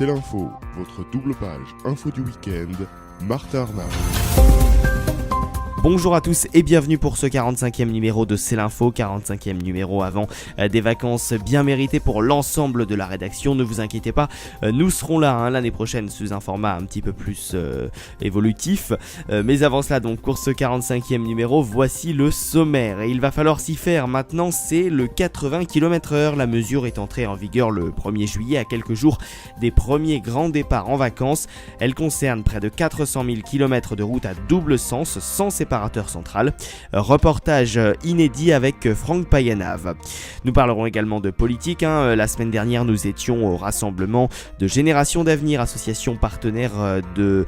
C'est l'info, votre double page info du week-end, Martin Arnaud. Bonjour à tous et bienvenue pour ce 45e numéro de C'est l'info, 45e numéro avant des vacances bien méritées pour l'ensemble de la rédaction. Ne vous inquiétez pas, nous serons là l'année prochaine sous un format un petit peu plus évolutif. Mais avant cela, donc pour ce 45e numéro, voici le sommaire. Et il va falloir s'y faire maintenant, c'est le 80 km/h. La mesure est entrée en vigueur le 1er juillet, à quelques jours des premiers grands départs en vacances. Elle concerne près de 400 000 km de route à double sens, sans séparateur central. Reportage inédit avec Franck Payanave. Nous parlerons également de politique. La semaine dernière, nous étions au rassemblement de Génération d'Avenir, association partenaire de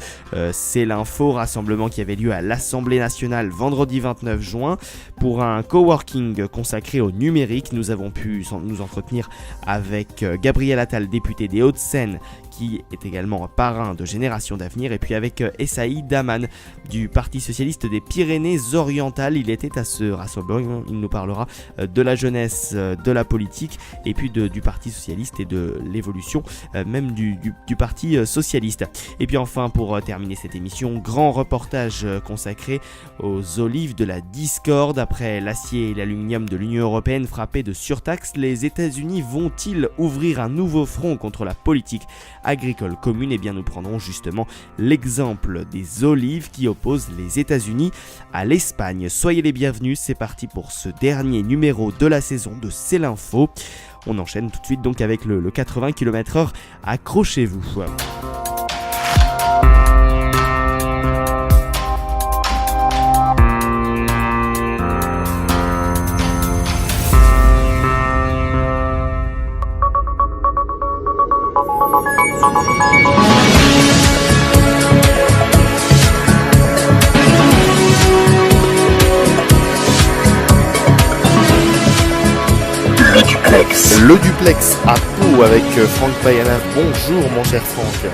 C'est l'info, rassemblement qui avait lieu à l'Assemblée nationale vendredi 29 juin pour un coworking consacré au numérique. Nous avons pu nous entretenir avec Gabriel Attal, député des Hauts-de-Seine, qui est également parrain de Génération d'Avenir, et puis avec Essaï Daman du Parti Socialiste des Pyrénées-Orientales. Il était à ce rassemblement, il nous parlera de la jeunesse, de la politique, et puis du Parti Socialiste et de l'évolution même du Parti Socialiste. Et puis enfin, pour terminer cette émission, grand reportage consacré aux olives de la discorde. Après l'acier et l'aluminium de l'Union Européenne frappés de surtaxes, les États-Unis vont-ils ouvrir un nouveau front contre la politique agricole commune? Eh bien, nous prendrons justement l'exemple des olives qui opposent les États-Unis à l'Espagne. Soyez les bienvenus, c'est parti pour ce dernier numéro de la saison de C'est l'info. On enchaîne tout de suite donc avec le 80 km/h. Accrochez-vous. Le duplex à Pau avec Franck Payanave. Bonjour mon cher Franck.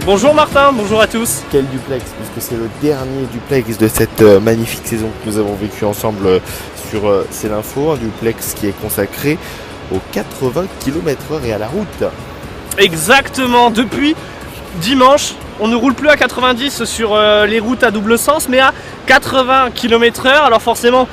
Bonjour Martin, bonjour à tous. Quel duplex, puisque c'est le dernier duplex de cette magnifique saison que nous avons vécue ensemble sur C'est l'info. Un duplex qui est consacré aux 80 km/h et à la route. Exactement, depuis dimanche, on ne roule plus à 90 sur les routes à double sens, mais à 80 km/h. Alors forcément,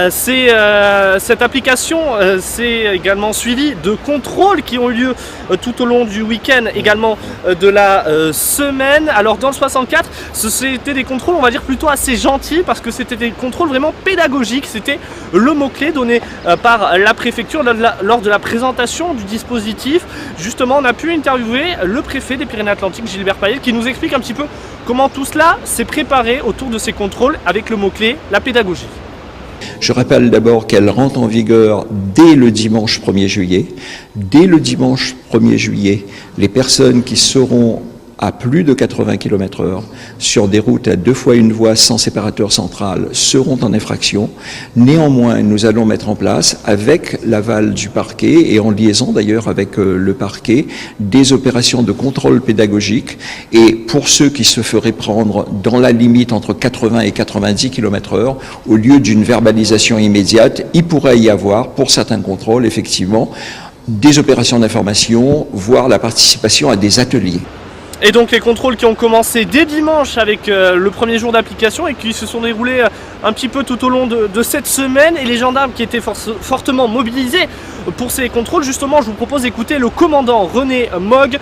cette application c'est également suivie de contrôles qui ont eu lieu tout au long du week-end, également de la semaine. Alors dans le 64, c'était des contrôles, on va dire, plutôt assez gentils, parce que c'était des contrôles vraiment pédagogiques. C'était le mot-clé donné par la préfecture lors de la présentation du dispositif. Justement, on a pu interviewer le préfet des Pyrénées-Atlantiques, Gilbert Payet, qui nous explique un petit peu comment tout cela s'est préparé autour de ces contrôles avec le mot-clé, la pédagogie. Je rappelle d'abord qu'elle rentre en vigueur dès le dimanche 1er juillet. Dès le dimanche 1er juillet, les personnes qui seront à plus de 80 km/h sur des routes à 2 fois une voie sans séparateur central seront en infraction. Néanmoins, nous allons mettre en place, avec l'aval du parquet et en liaison d'ailleurs avec le parquet, des opérations de contrôle pédagogique. Et pour ceux qui se feraient prendre dans la limite entre 80 et 90 km/h, au lieu d'une verbalisation immédiate, il pourrait y avoir, pour certains contrôles, effectivement, des opérations d'information, voire la participation à des ateliers. Et donc les contrôles qui ont commencé dès dimanche avec le premier jour d'application et qui se sont déroulés un petit peu tout au long de cette semaine, et les gendarmes qui étaient fortement mobilisés pour ces contrôles. Justement, je vous propose d'écouter le commandant René Mogg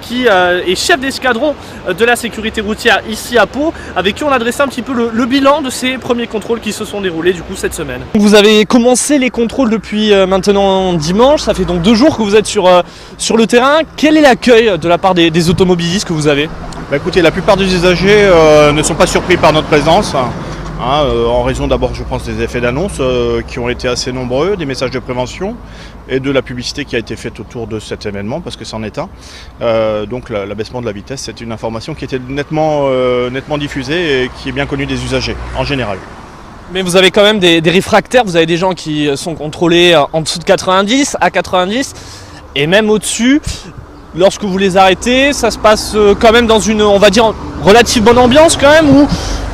qui est chef d'escadron de la sécurité routière ici à Pau, avec qui on a dressé un petit peu le bilan de ces premiers contrôles qui se sont déroulés du coup cette semaine. Vous avez commencé les contrôles depuis maintenant dimanche, ça fait donc 2 jours que vous êtes sur le terrain. Quel est l'accueil de la part des automobilistes que vous avez? Écoutez, la plupart des usagers ne sont pas surpris par notre présence, en raison d'abord, je pense, des effets d'annonce qui ont été assez nombreux, des messages de prévention et de la publicité qui a été faite autour de cet événement, parce que c'en est un. Donc l'abaissement de la vitesse, c'est une information qui était nettement diffusée et qui est bien connue des usagers en général. Mais vous avez quand même des réfractaires, vous avez des gens qui sont contrôlés en dessous de 90, à 90 et même au-dessus. Lorsque vous les arrêtez, ça se passe quand même dans une, on va dire, relative bonne ambiance quand même, où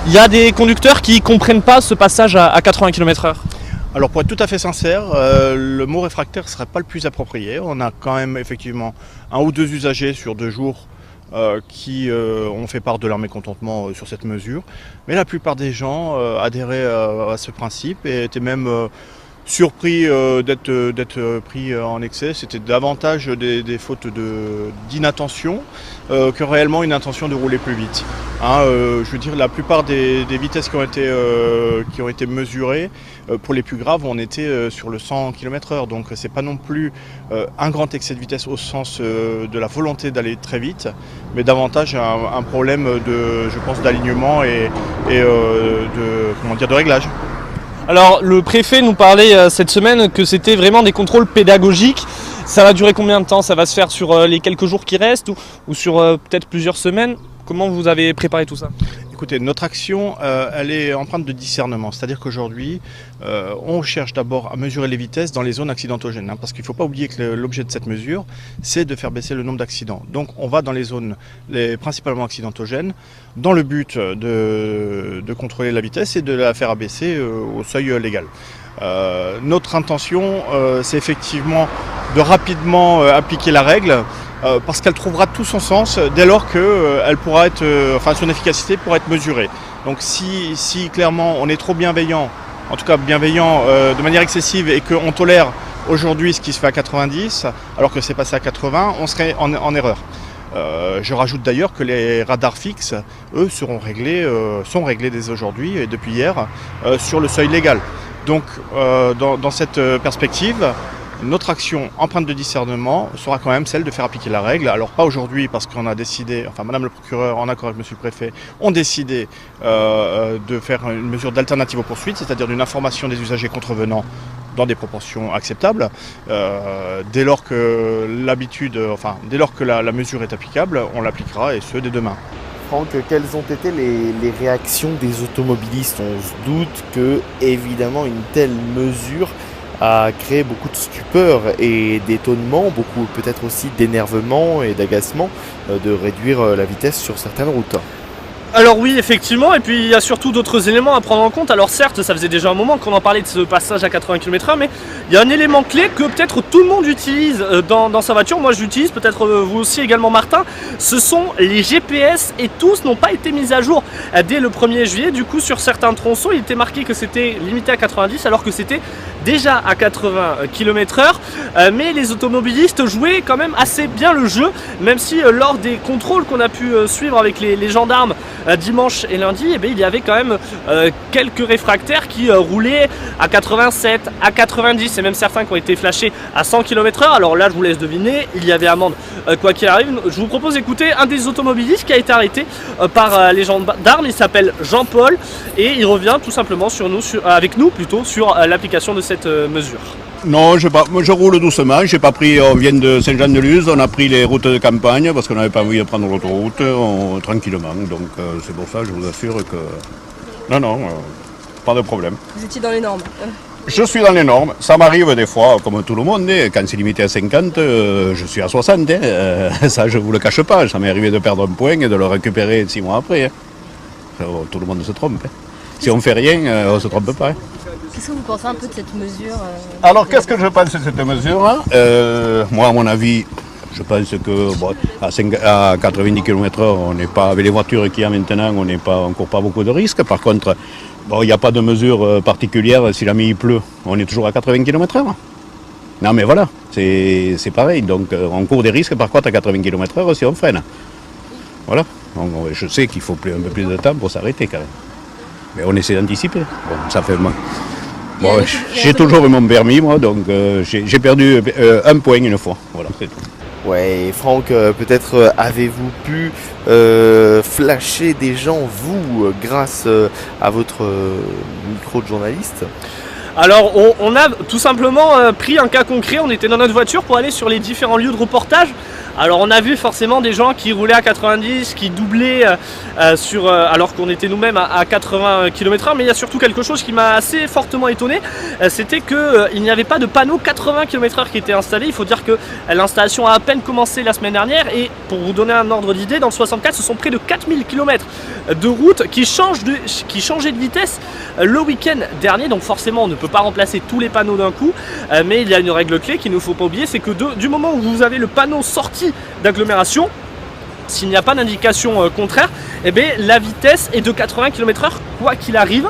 il y a des conducteurs qui ne comprennent pas ce passage à 80 km/h. Alors pour être tout à fait sincère, le mot réfractaire ne serait pas le plus approprié. On a quand même effectivement un ou deux usagers sur 2 jours qui ont fait part de leur mécontentement sur cette mesure. Mais la plupart des gens adhéraient à ce principe et étaient même surpris d'être pris en excès. C'était davantage des fautes d'inattention que réellement une intention de rouler plus vite. Je veux dire, la plupart des vitesses qui ont été mesurées, pour les plus graves, on était sur le 100 km/h. Donc c'est pas non plus un grand excès de vitesse au sens de la volonté d'aller très vite, mais davantage un problème je pense, d'alignement et de réglage. Alors le préfet nous parlait cette semaine que c'était vraiment des contrôles pédagogiques. Ça va durer combien de temps? Ça va se faire sur les quelques jours qui restent ou sur peut-être plusieurs semaines? Comment vous avez préparé tout ça? Écoutez, notre action, elle est empreinte de discernement. C'est-à-dire qu'aujourd'hui, on cherche d'abord à mesurer les vitesses dans les zones accidentogènes. Parce qu'il ne faut pas oublier que l'objet de cette mesure, c'est de faire baisser le nombre d'accidents. Donc on va dans les zones principalement accidentogènes, dans le but de contrôler la vitesse et de la faire abaisser au seuil légal. Notre intention, c'est effectivement de rapidement appliquer la règle, parce qu'elle trouvera tout son sens dès lors que son efficacité pourra être mesurée. Donc si clairement on est trop bienveillant, en tout cas bienveillant de manière excessive, et qu'on tolère aujourd'hui ce qui se fait à 90 alors que c'est passé à 80, on serait en erreur. Je rajoute d'ailleurs que les radars fixes, eux, sont réglés dès aujourd'hui et depuis hier sur le seuil légal. Donc dans cette perspective, notre action empreinte de discernement sera quand même celle de faire appliquer la règle. Alors pas aujourd'hui parce qu'on a décidé, enfin Madame le procureur en accord avec Monsieur le préfet, ont décidé de faire une mesure d'alternative aux poursuites, c'est-à-dire d'une information des usagers contrevenants dans des proportions acceptables. Dès lors que la mesure est applicable, on l'appliquera, et ce dès demain. Franck, quelles ont été les réactions des automobilistes? On se doute que, évidemment, une telle mesure a créé beaucoup de stupeur et d'étonnement, beaucoup peut-être aussi d'énervement et d'agacement de réduire la vitesse sur certaines routes. Alors oui, effectivement, et puis il y a surtout d'autres éléments à prendre en compte. Alors certes, ça faisait déjà un moment qu'on en parlait de ce passage à 80 km/h, mais il y a un élément clé que peut-être tout le monde utilise dans sa voiture. Moi je l'utilise, peut-être vous aussi également Martin. Ce sont les GPS, et tous n'ont pas été mis à jour dès le 1er juillet. Du coup, sur certains tronçons, il était marqué que c'était limité à 90 alors que c'était déjà à 80 km/h. Mais les automobilistes jouaient quand même assez bien le jeu, même si lors des contrôles qu'on a pu suivre avec les gendarmes dimanche et lundi, il y avait quand même quelques réfractaires qui roulaient à 87, à 90, et même certains qui ont été flashés à 100 km/h. Alors là, je vous laisse deviner, il y avait amende quoi qu'il arrive. Je vous propose d'écouter un des automobilistes qui a été arrêté par les gendarmes. Il s'appelle Jean-Paul et il revient tout simplement avec nous sur l'application de cette mesure. Non, je roule doucement, on vient de Saint-Jean-de-Luz, on a pris les routes de campagne parce qu'on n'avait pas envie de prendre l'autoroute tranquillement, donc c'est pour ça, je vous assure que non, pas de problème. Vous étiez dans les normes? Je suis dans les normes, ça m'arrive des fois, comme tout le monde, quand c'est limité à 50, je suis à 60, ça je vous le cache pas, ça m'est arrivé de perdre un point et de le récupérer 6 mois après. Tout le monde se trompe. Si on fait rien, on ne se trompe pas. Qu'est-ce que vous pensez un peu de cette mesure? Alors, qu'est-ce que je pense de cette mesure? Moi, à mon avis, je pense que à 90 km/h, on n'est pas, avec les voitures qu'il y a maintenant, on ne court pas beaucoup de risques. Par contre, il n'y a pas de mesure particulière. Si la nuit il pleut, on est toujours à 80 km/h. Non, mais voilà, c'est pareil. Donc, on court des risques, par contre, à 80 km/h si on freine. Voilà. Donc, je sais qu'il faut un peu plus de temps pour s'arrêter quand même. Mais on essaie d'anticiper. Bon, ça fait mal. Bon, j'ai toujours eu mon permis, moi, donc j'ai perdu un point une fois. Voilà, c'est tout. Ouais, Franck, peut-être avez-vous pu flasher des gens, vous, grâce à votre micro de journaliste? Alors on a tout simplement pris un cas concret, on était dans notre voiture pour aller sur les différents lieux de reportage Alors on a vu forcément des gens qui roulaient à 90, qui doublaient alors qu'on était nous-mêmes à 80 km/h, mais il y a surtout quelque chose qui m'a assez fortement étonné, c'était qu'il n'y avait pas de panneau 80 km/h qui était installé. Il faut dire que l'installation a à peine commencé la semaine dernière, et pour vous donner un ordre d'idée, dans le 64 ce sont près de 4000 km de route qui changeaient de vitesse le week-end dernier. Donc forcément on ne peut pas remplacer tous les panneaux d'un coup, mais il y a une règle clé qu'il ne faut pas oublier, c'est que du moment où vous avez le panneau sorti d'agglomération, s'il n'y a pas d'indication contraire, eh bien, la vitesse est de 80 km/h quoi qu'il arrive.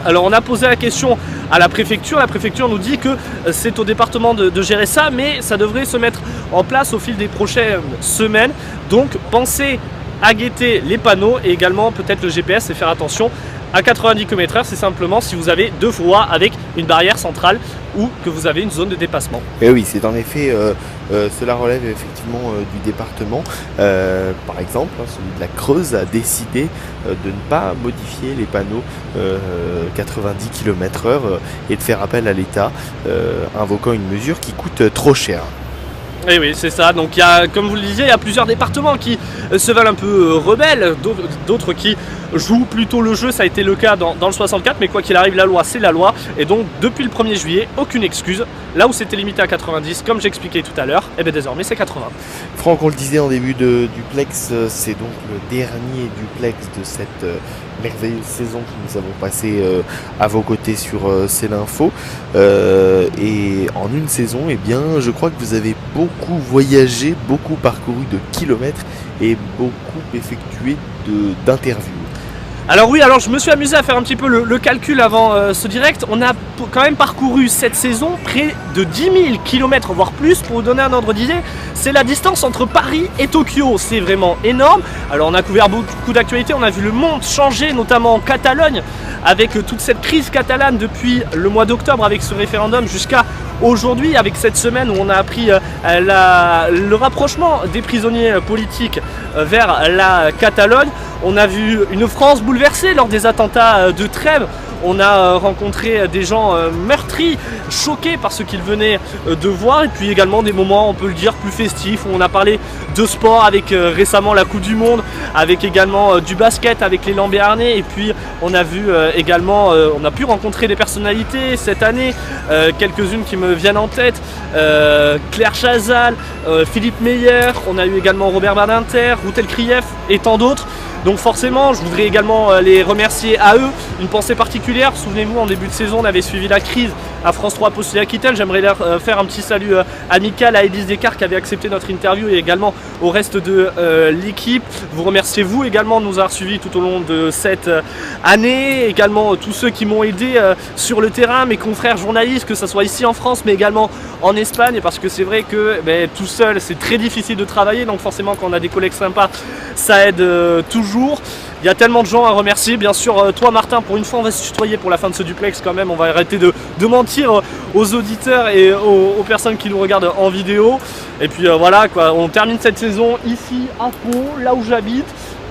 Alors on a posé la question à la préfecture nous dit que c'est au département de gérer ça, mais ça devrait se mettre en place au fil des prochaines semaines. Donc pensez à guetter les panneaux et également peut-être le GPS et faire attention. À 90 km/h, c'est simplement si vous avez deux voies avec une barrière centrale ou que vous avez une zone de dépassement. Et oui, c'est en effet, cela relève effectivement du département. Par exemple, celui de la Creuse a décidé de ne pas modifier les panneaux 90 km/h et de faire appel à l'État, invoquant une mesure qui coûte trop cher. Et oui, c'est ça. Donc, comme vous le disiez, il y a plusieurs départements qui se veulent un peu rebelles, d'autres qui jouent plutôt le jeu. Ça a été le cas dans le 64, mais quoi qu'il arrive, la loi, c'est la loi. Et donc, depuis le 1er juillet, aucune excuse. Là où c'était limité à 90, comme j'expliquais tout à l'heure, et bien désormais, c'est 80. Franck, on le disait en début de duplex, c'est donc le dernier duplex de cette merveilleuse saison que nous avons passée à vos côtés sur C'est l'Info. Et en une saison, eh bien, je crois que vous avez beaucoup voyagé, beaucoup parcouru de kilomètres et beaucoup effectué d'interviews. Alors oui, je me suis amusé à faire un petit peu le calcul avant ce direct. On a quand même parcouru cette saison près de 10 000 km, voire plus. Pour vous donner un ordre d'idée, c'est la distance entre Paris et Tokyo. C'est vraiment énorme. Alors on a couvert beaucoup d'actualités. On a vu le monde changer, notamment en Catalogne, avec toute cette crise catalane depuis le mois d'octobre, avec ce référendum, jusqu'à aujourd'hui, avec cette semaine où on a appris le rapprochement des prisonniers politiques vers la Catalogne. On a vu une France bouleversée lors des attentats de Trèbes. On a rencontré des gens meurtris, choqués par ce qu'ils venaient de voir. Et puis également des moments, on peut le dire, plus festifs, où on a parlé de sport avec récemment la Coupe du Monde, avec également du basket avec l'élan béarnais. Et puis on a vu également, on a pu rencontrer des personnalités cette année, quelques-unes qui me viennent en tête, Claire Chazal, Philippe Meyer, on a eu également Robert Badinter, Routel Krief et tant d'autres. Donc forcément, je voudrais également les remercier à eux, une pensée particulière. Souvenez-vous, en début de saison, on avait suivi la crise à France 3 Postille-Aquitaine. J'aimerais leur faire un petit salut amical à Élise Descartes qui avait accepté notre interview et également au reste de l'équipe. Vous remerciez vous également de nous avoir suivis tout au long de cette année. Également tous ceux qui m'ont aidé sur le terrain, mes confrères journalistes, que ce soit ici en France mais également en Espagne, parce que c'est vrai que tout seul c'est très difficile de travailler, donc forcément quand on a des collègues sympas ça aide toujours. Il y a tellement de gens à remercier, bien sûr toi Martin, pour une fois on va se tutoyer pour la fin de ce duplex quand même, on va arrêter de mentir aux auditeurs et aux personnes qui nous regardent en vidéo. Et puis voilà quoi, on termine cette saison ici à Pau, là où j'habite.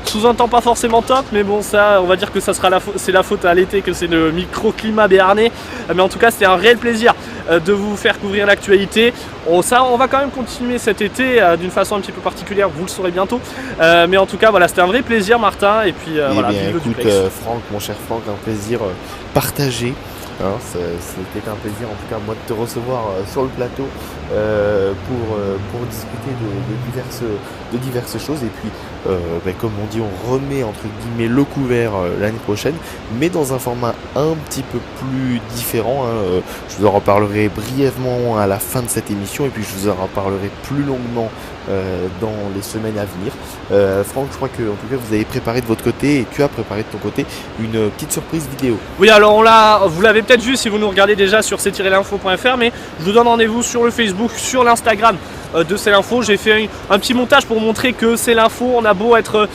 Sous un temps pas forcément top, mais bon ça on va dire que ça sera c'est la faute à l'été, que c'est le microclimat béarnais. Mais en tout cas c'était un réel plaisir de vous faire couvrir l'actualité. On va quand même continuer cet été d'une façon un petit peu particulière, vous le saurez bientôt. Mais en tout cas voilà, c'était un vrai plaisir Martin. Et puis voilà, bien, écoute Franck, mon cher Franck, un plaisir partagé. C'était un plaisir en tout cas moi de te recevoir sur le plateau pour discuter de diverses choses. Et puis comme on dit, on remet entre guillemets le couvert l'année prochaine, mais dans un format un petit peu plus différent. Je vous en reparlerai brièvement à la fin de cette émission et puis je vous en reparlerai plus longuement dans les semaines à venir. Franck, je crois que en tout cas vous avez préparé de votre côté et tu as préparé de ton côté une petite surprise vidéo. Oui, alors vous l'avez peut-être vu si vous nous regardez déjà sur c-l'info.fr, mais je vous donne rendez-vous sur le Facebook, sur l'Instagram de C'est l'Info. J'ai fait un petit montage pour montrer que C'est l'Info, on a beau être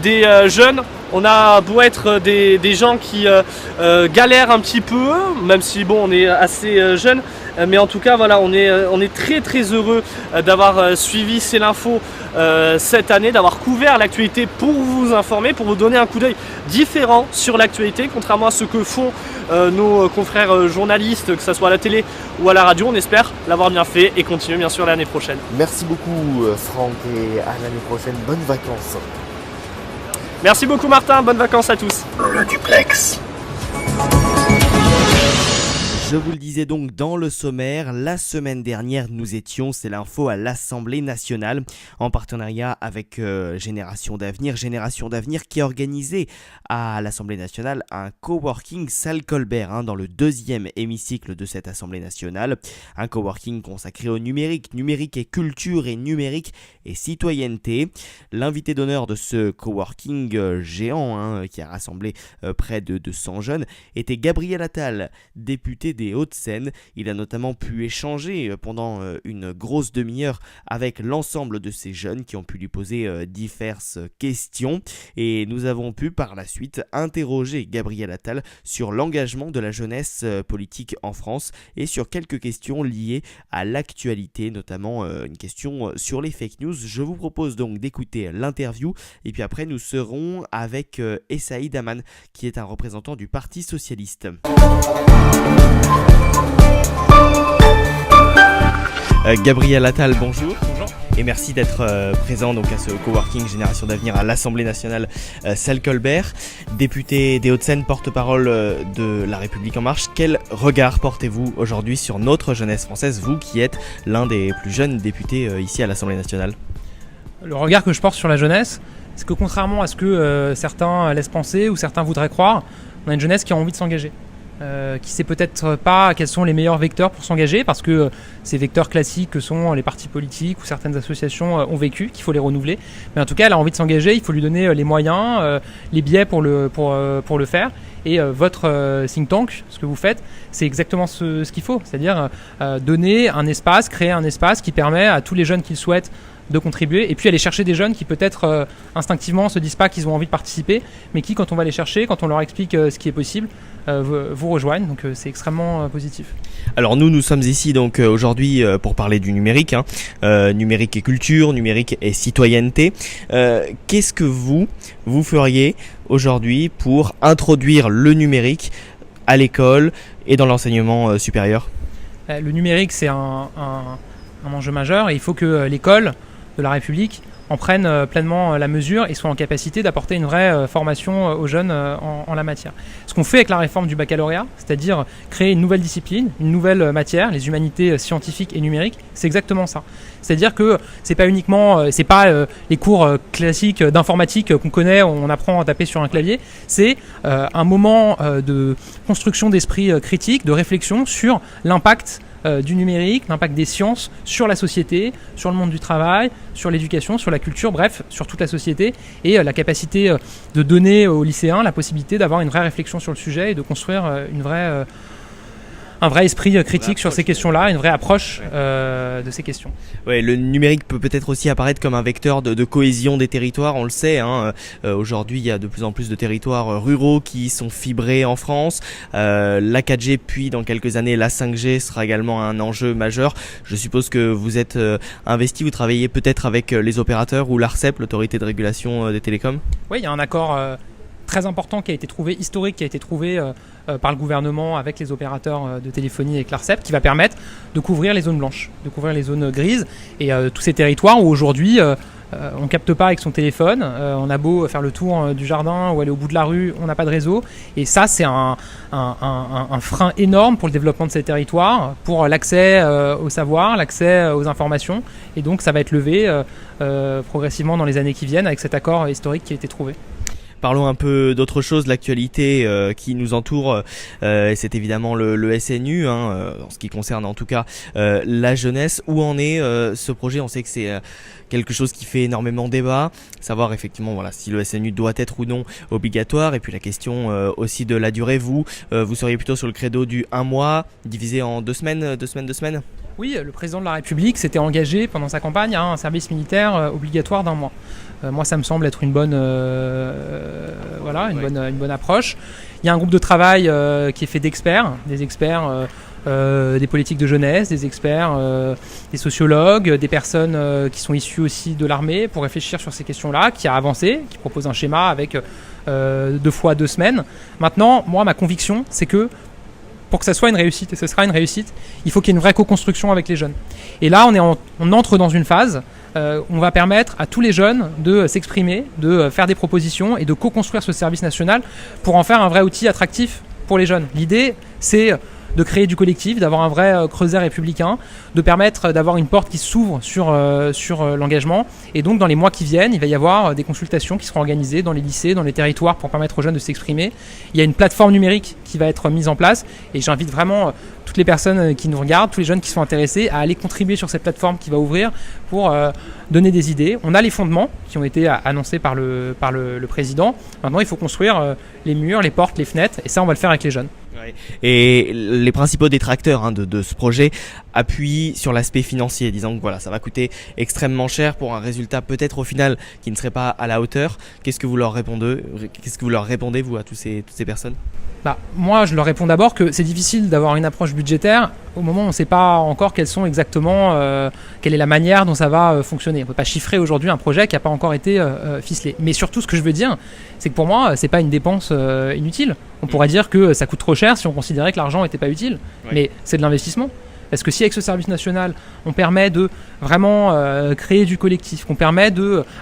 des jeunes, On a beau être des gens qui galèrent un petit peu, même si bon, on est assez jeunes, mais en tout cas voilà, on est très très heureux d'avoir suivi C'est l'Info cette année, d'avoir couvert l'actualité pour vous informer, pour vous donner un coup d'œil différent sur l'actualité, contrairement à ce que font nos confrères journalistes, que ce soit à la télé ou à la radio. On espère l'avoir bien fait et continuer bien sûr l'année prochaine. Merci beaucoup Franck et à l'année prochaine. Bonnes vacances. Merci beaucoup Martin, bonnes vacances à tous. Le duplex. Je vous le disais donc dans le sommaire, la semaine dernière nous étions, C'est l'Info, à l'Assemblée nationale en partenariat avec Génération d'Avenir qui a organisé à l'Assemblée nationale un coworking salle Colbert dans le deuxième hémicycle de cette Assemblée nationale. Un coworking consacré au numérique et culture et numérique et citoyenneté. L'invité d'honneur de ce coworking géant qui a rassemblé près de 200 jeunes était Gabriel Attal, député des Hauts-de-Seine. Il a notamment pu échanger pendant une grosse demi-heure avec l'ensemble de ces jeunes qui ont pu lui poser diverses questions et nous avons pu par la suite interroger Gabriel Attal sur l'engagement de la jeunesse politique en France et sur quelques questions liées à l'actualité, notamment une question sur les fake news. Je vous propose donc d'écouter l'interview et puis après nous serons avec Essaïd Aman qui est un représentant du Parti Socialiste. Gabriel Attal, bonjour. Bonjour. Et merci d'être présent donc à ce coworking Génération d'Avenir à l'Assemblée nationale salle Colbert. Député des Hauts-de-Seine, porte-parole de La République En Marche, quel regard portez-vous aujourd'hui sur notre jeunesse française, vous qui êtes l'un des plus jeunes députés ici à l'Assemblée nationale? Le regard que je porte sur la jeunesse, c'est que contrairement à ce que certains laissent penser ou certains voudraient croire, on a une jeunesse qui a envie de s'engager. Qui sait peut-être pas quels sont les meilleurs vecteurs pour s'engager parce que ces vecteurs classiques que sont les partis politiques ou certaines associations ont vécu, qu'il faut les renouveler. Mais en tout cas, elle a envie de s'engager, il faut lui donner les moyens, les biais pour le faire. Et votre think tank, ce que vous faites, c'est exactement ce qu'il faut, c'est-à-dire donner un espace, créer un espace qui permet à tous les jeunes qui le souhaitent de contribuer et puis aller chercher des jeunes qui peut-être instinctivement se disent pas qu'ils ont envie de participer mais qui quand on va les chercher, quand on leur explique ce qui est possible vous rejoignent, donc c'est extrêmement positif. Alors nous sommes ici donc aujourd'hui pour parler du numérique, numérique et culture, numérique et citoyenneté. Qu'est-ce que vous feriez aujourd'hui pour introduire le numérique à l'école et dans l'enseignement supérieur? Le numérique c'est un enjeu majeur et il faut que l'école de la République en prennent pleinement la mesure et soient en capacité d'apporter une vraie formation aux jeunes en la matière. Ce qu'on fait avec la réforme du baccalauréat, c'est-à-dire créer une nouvelle discipline, une nouvelle matière, les humanités scientifiques et numériques, c'est exactement ça. C'est-à-dire que c'est pas uniquement, c'est pas les cours classiques d'informatique qu'on connaît, on apprend à taper sur un clavier, c'est un moment de construction d'esprit critique, de réflexion sur l'impact du numérique, l'impact des sciences sur la société, sur le monde du travail, sur l'éducation, sur la culture, bref, sur toute la société, et la capacité de donner aux lycéens la possibilité d'avoir une vraie réflexion sur le sujet et de construire un vrai esprit critique sur ces questions-là, une vraie approche de ces questions. Ouais, le numérique peut peut-être aussi apparaître comme un vecteur de cohésion des territoires, on le sait. Aujourd'hui, il y a de plus en plus de territoires ruraux qui sont fibrés en France. La 4G, puis dans quelques années, la 5G sera également un enjeu majeur. Je suppose que vous êtes investi, vous travaillez peut-être avec les opérateurs ou l'ARCEP, l'autorité de régulation des télécoms. Oui, il y a un accord très important qui a été trouvé, historique, qui a été trouvé par le gouvernement avec les opérateurs de téléphonie et l'ARCEP, qui va permettre de couvrir les zones blanches, de couvrir les zones grises et tous ces territoires où aujourd'hui on capte pas avec son téléphone, on a beau faire le tour du jardin ou aller au bout de la rue, on n'a pas de réseau, et ça c'est un frein énorme pour le développement de ces territoires, pour l'accès au savoir, l'accès aux informations, et donc ça va être levé progressivement dans les années qui viennent avec cet accord historique qui a été trouvé. Parlons un peu d'autre chose, l'actualité qui nous entoure, c'est évidemment le SNU, en ce qui concerne en tout cas la jeunesse. Où en est ce projet? On sait que c'est quelque chose qui fait énormément débat, savoir effectivement si le SNU doit être ou non obligatoire, et puis la question aussi de la durée. Vous seriez plutôt sur le credo du 1 mois, divisé en 2 semaines, 2 semaines, 2 semaines? Oui, le président de la République s'était engagé pendant sa campagne à un service militaire obligatoire d'1 mois. Moi, ça me semble être une bonne approche. Il y a un groupe de travail qui est fait d'experts, des experts des politiques de jeunesse, des experts, des sociologues, des personnes qui sont issues aussi de l'armée pour réfléchir sur ces questions-là, qui a avancé, qui propose un schéma avec 2 fois 2 semaines. Maintenant, moi, ma conviction, c'est que pour que ça soit une réussite, et ce sera une réussite, il faut qu'il y ait une vraie co-construction avec les jeunes. Et là, on entre dans une phase où on va permettre à tous les jeunes de s'exprimer, de faire des propositions et de co-construire ce service national pour en faire un vrai outil attractif pour les jeunes. L'idée, c'est de créer du collectif, d'avoir un vrai creuset républicain, de permettre d'avoir une porte qui s'ouvre sur l'engagement. Et donc, dans les mois qui viennent, il va y avoir des consultations qui seront organisées dans les lycées, dans les territoires pour permettre aux jeunes de s'exprimer. Il y a une plateforme numérique qui va être mise en place et j'invite vraiment toutes les personnes qui nous regardent, tous les jeunes qui sont intéressés à aller contribuer sur cette plateforme qui va ouvrir pour donner des idées. On a les fondements qui ont été annoncés par le président. Maintenant, il faut construire les murs, les portes, les fenêtres et ça, on va le faire avec les jeunes. Et les principaux détracteurs de ce projet appuient sur l'aspect financier, disant que voilà, ça va coûter extrêmement cher pour un résultat peut-être au final qui ne serait pas à la hauteur. Qu'est-ce que vous leur répondez vous à toutes ces personnes ? Moi, je leur réponds d'abord que c'est difficile d'avoir une approche budgétaire au moment où on ne sait pas encore quelles sont exactement, quelle est la manière dont ça va fonctionner. On ne peut pas chiffrer aujourd'hui un projet qui n'a pas encore été ficelé. Mais surtout, ce que je veux dire, c'est que pour moi, c'est pas une dépense inutile. On pourrait dire que ça coûte trop cher si on considérait que l'argent n'était pas utile. Ouais. Mais c'est de l'investissement. Parce que si avec ce service national, on permet de vraiment créer du collectif, qu'on permet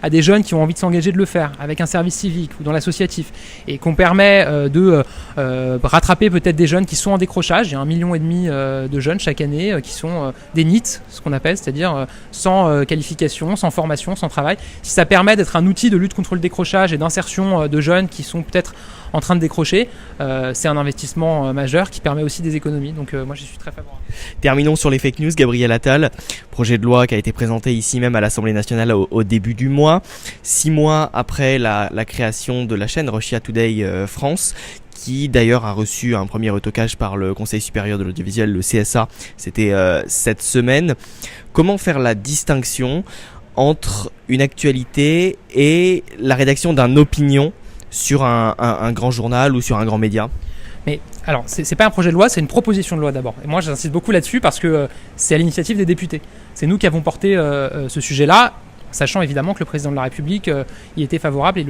à des jeunes qui ont envie de s'engager de le faire, avec un service civique ou dans l'associatif, et qu'on permet de rattraper peut-être des jeunes qui sont en décrochage, il y a 1,5 million de jeunes chaque année qui sont des NEET, ce qu'on appelle, c'est-à-dire sans qualification, sans formation, sans travail. Si ça permet d'être un outil de lutte contre le décrochage et d'insertion de jeunes qui sont peut-être en train de décrocher, c'est un investissement majeur qui permet aussi des économies. Donc moi, je suis très favorable. Terminons sur les fake news. Gabriel Attal, projet de loi qui a été présenté ici même à l'Assemblée nationale au début du mois, 6 mois après la création de la chaîne Russia Today France, qui d'ailleurs a reçu un premier retoquage par le Conseil supérieur de l'audiovisuel, le CSA, c'était cette semaine. Comment faire la distinction entre une actualité et la rédaction d'un opinion sur un grand journal ou sur un grand média ? Mais alors, c'est pas un projet de loi, c'est une proposition de loi d'abord. Et moi, j'insiste beaucoup là-dessus parce que c'est à l'initiative des députés. C'est nous qui avons porté ce sujet-là, sachant évidemment que le président de la République y était favorable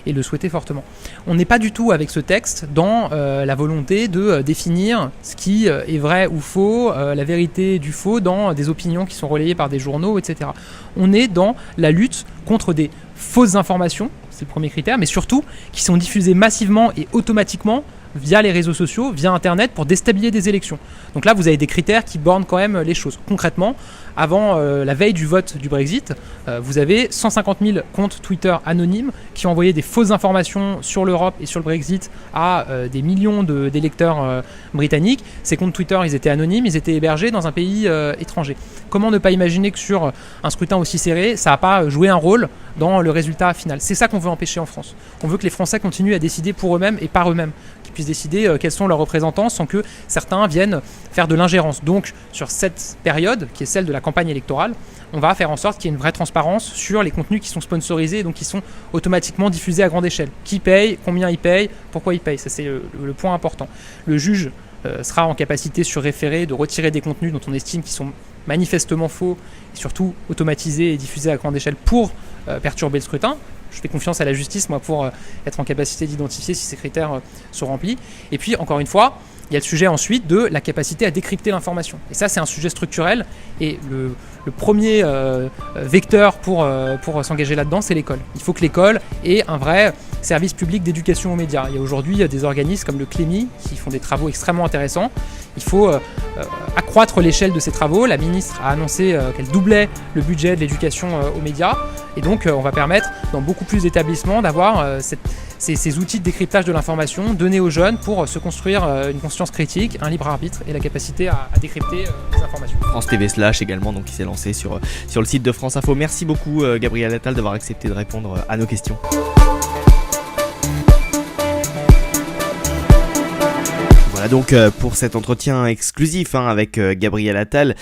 et le souhaitait fortement. On n'est pas du tout avec ce texte dans la volonté de définir ce qui est vrai ou faux, la vérité du faux dans des opinions qui sont relayées par des journaux, etc. On est dans la lutte contre des fausses informations, c'est le premier critère, mais surtout qui sont diffusées massivement et automatiquement via les réseaux sociaux, via Internet, pour déstabiliser des élections. Donc là, vous avez des critères qui bornent quand même les choses. Concrètement, avant la veille du vote du Brexit, vous avez 150 000 comptes Twitter anonymes qui ont envoyé des fausses informations sur l'Europe et sur le Brexit à des millions d'électeurs britanniques. Ces comptes Twitter, ils étaient anonymes, ils étaient hébergés dans un pays étranger. Comment ne pas imaginer que sur un scrutin aussi serré, ça n'a pas joué un rôle dans le résultat final ? C'est ça qu'on veut empêcher en France. On veut que les Français continuent à décider pour eux-mêmes et par eux-mêmes, qu'ils puissent décider quels sont leurs représentants sans que certains viennent faire de l'ingérence. Donc, sur cette période, qui est celle de la campagne électorale, on va faire en sorte qu'il y ait une vraie transparence sur les contenus qui sont sponsorisés et donc qui sont automatiquement diffusés à grande échelle. Qui paye, combien il paye, pourquoi il paye. Ça, c'est le point important. Le juge sera en capacité sur référé de retirer des contenus dont on estime qu'ils sont manifestement faux et surtout automatisés et diffusés à grande échelle pour perturber le scrutin. Je fais confiance à la justice, moi, pour être en capacité d'identifier si ces critères sont remplis. Et puis, encore une fois, il y a le sujet ensuite de la capacité à décrypter l'information. Et ça, c'est un sujet structurel. Et le premier vecteur pour s'engager là-dedans, c'est l'école. Il faut que l'école ait un vrai service public d'éducation aux médias. Il y a aujourd'hui des organismes comme le CLEMI qui font des travaux extrêmement intéressants. Il faut accroître l'échelle de ces travaux. La ministre a annoncé qu'elle doublait le budget de l'éducation aux médias. Et donc, on va permettre dans beaucoup plus d'établissements d'avoir ces outils de décryptage de l'information donnés aux jeunes pour se construire une conscience critique, un libre arbitre et la capacité à décrypter les informations. France TV / également, donc qui s'est lancé sur le site de France Info. Merci beaucoup Gabriel Attal d'avoir accepté de répondre à nos questions. Voilà, Donc pour cet entretien exclusif avec Gabriel Attal,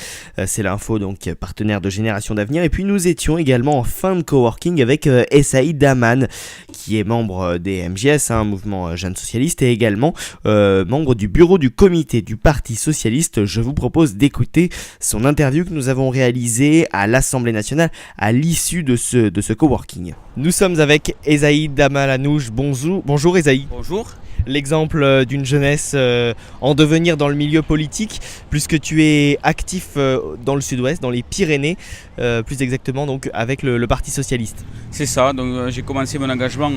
c'est l'info, donc partenaire de Génération d'Avenir. Et puis nous étions également en fin de coworking avec Essaïd Daman, qui est membre des MJS, mouvement Jeunes Socialistes, et également membre du bureau du comité du Parti Socialiste. Je vous propose d'écouter son interview que nous avons réalisée à l'Assemblée nationale à l'issue de ce coworking. Nous sommes avec Essaïd Daman Anouche. Bonjour Essaïd. Bonjour. L'exemple d'une jeunesse en devenir dans le milieu politique, puisque tu es actif dans le sud-ouest, dans les Pyrénées, plus exactement donc avec le Parti Socialiste. C'est ça, donc j'ai commencé mon engagement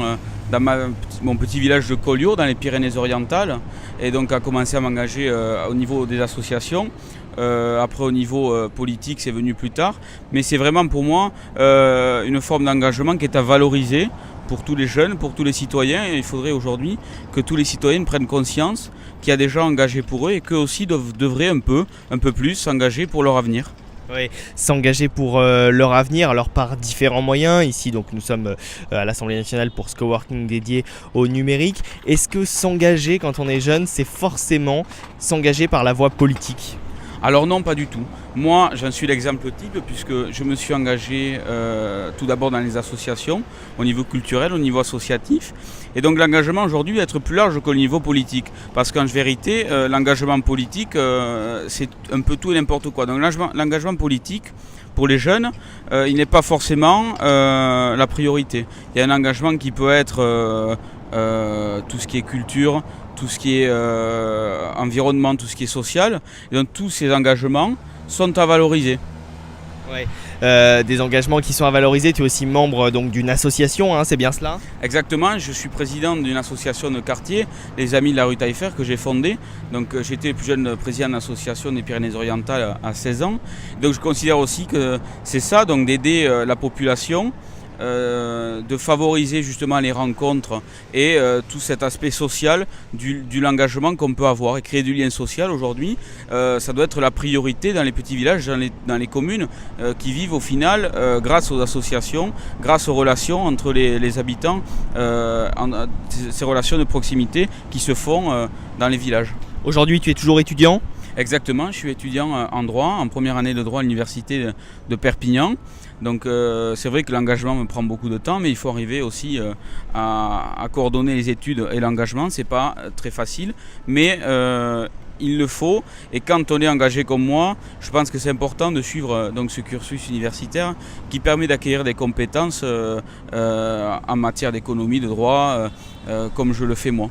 dans mon petit village de Collioure, dans les Pyrénées-Orientales, et donc à commencer à m'engager au niveau des associations. Après au niveau politique c'est venu plus tard, mais c'est vraiment pour moi une forme d'engagement qui est à valoriser pour tous les jeunes, pour tous les citoyens, et il faudrait aujourd'hui que tous les citoyens prennent conscience qu'il y a des gens engagés pour eux et qu'eux aussi devraient un peu plus s'engager pour leur avenir. Oui, s'engager pour leur avenir, alors par différents moyens. Ici, donc, nous sommes à l'Assemblée nationale pour ce coworking dédié au numérique. Est-ce que s'engager quand on est jeune, c'est forcément s'engager par la voie politique ? Alors non, pas du tout. Moi, j'en suis l'exemple type puisque je me suis engagé tout d'abord dans les associations, au niveau culturel, au niveau associatif. Et donc l'engagement aujourd'hui va être plus large que le niveau politique. Parce qu'en vérité, l'engagement politique, c'est un peu tout et n'importe quoi. Donc l'engagement politique, pour les jeunes, il n'est pas forcément la priorité. Il y a un engagement qui peut être tout ce qui est culture, tout ce qui est environnement, tout ce qui est social. Et donc tous ces engagements sont à valoriser. Ouais. Des engagements qui sont à valoriser. Tu es aussi membre donc d'une association, c'est bien cela ? Exactement, je suis président d'une association de quartier, les Amis de la rue Taillefer, que j'ai fondée. Donc j'étais le plus jeune président de l'association des Pyrénées-Orientales à 16 ans. Donc je considère aussi que c'est ça, donc d'aider la population, de favoriser justement les rencontres et tout cet aspect social de l'engagement qu'on peut avoir et créer du lien social aujourd'hui. Ça doit être la priorité dans les petits villages, dans les communes qui vivent au final grâce aux associations, grâce aux relations entre les habitants, ces relations de proximité qui se font dans les villages. Aujourd'hui, tu es toujours étudiant ? Exactement, je suis étudiant en droit, en première année de droit à l'université de Perpignan. Donc c'est vrai que l'engagement me prend beaucoup de temps, mais il faut arriver aussi à coordonner les études et l'engagement. C'est pas très facile, mais il le faut. Et quand on est engagé comme moi, je pense que c'est important de suivre donc ce cursus universitaire qui permet d'acquérir des compétences en matière d'économie, de droit, comme je le fais moi.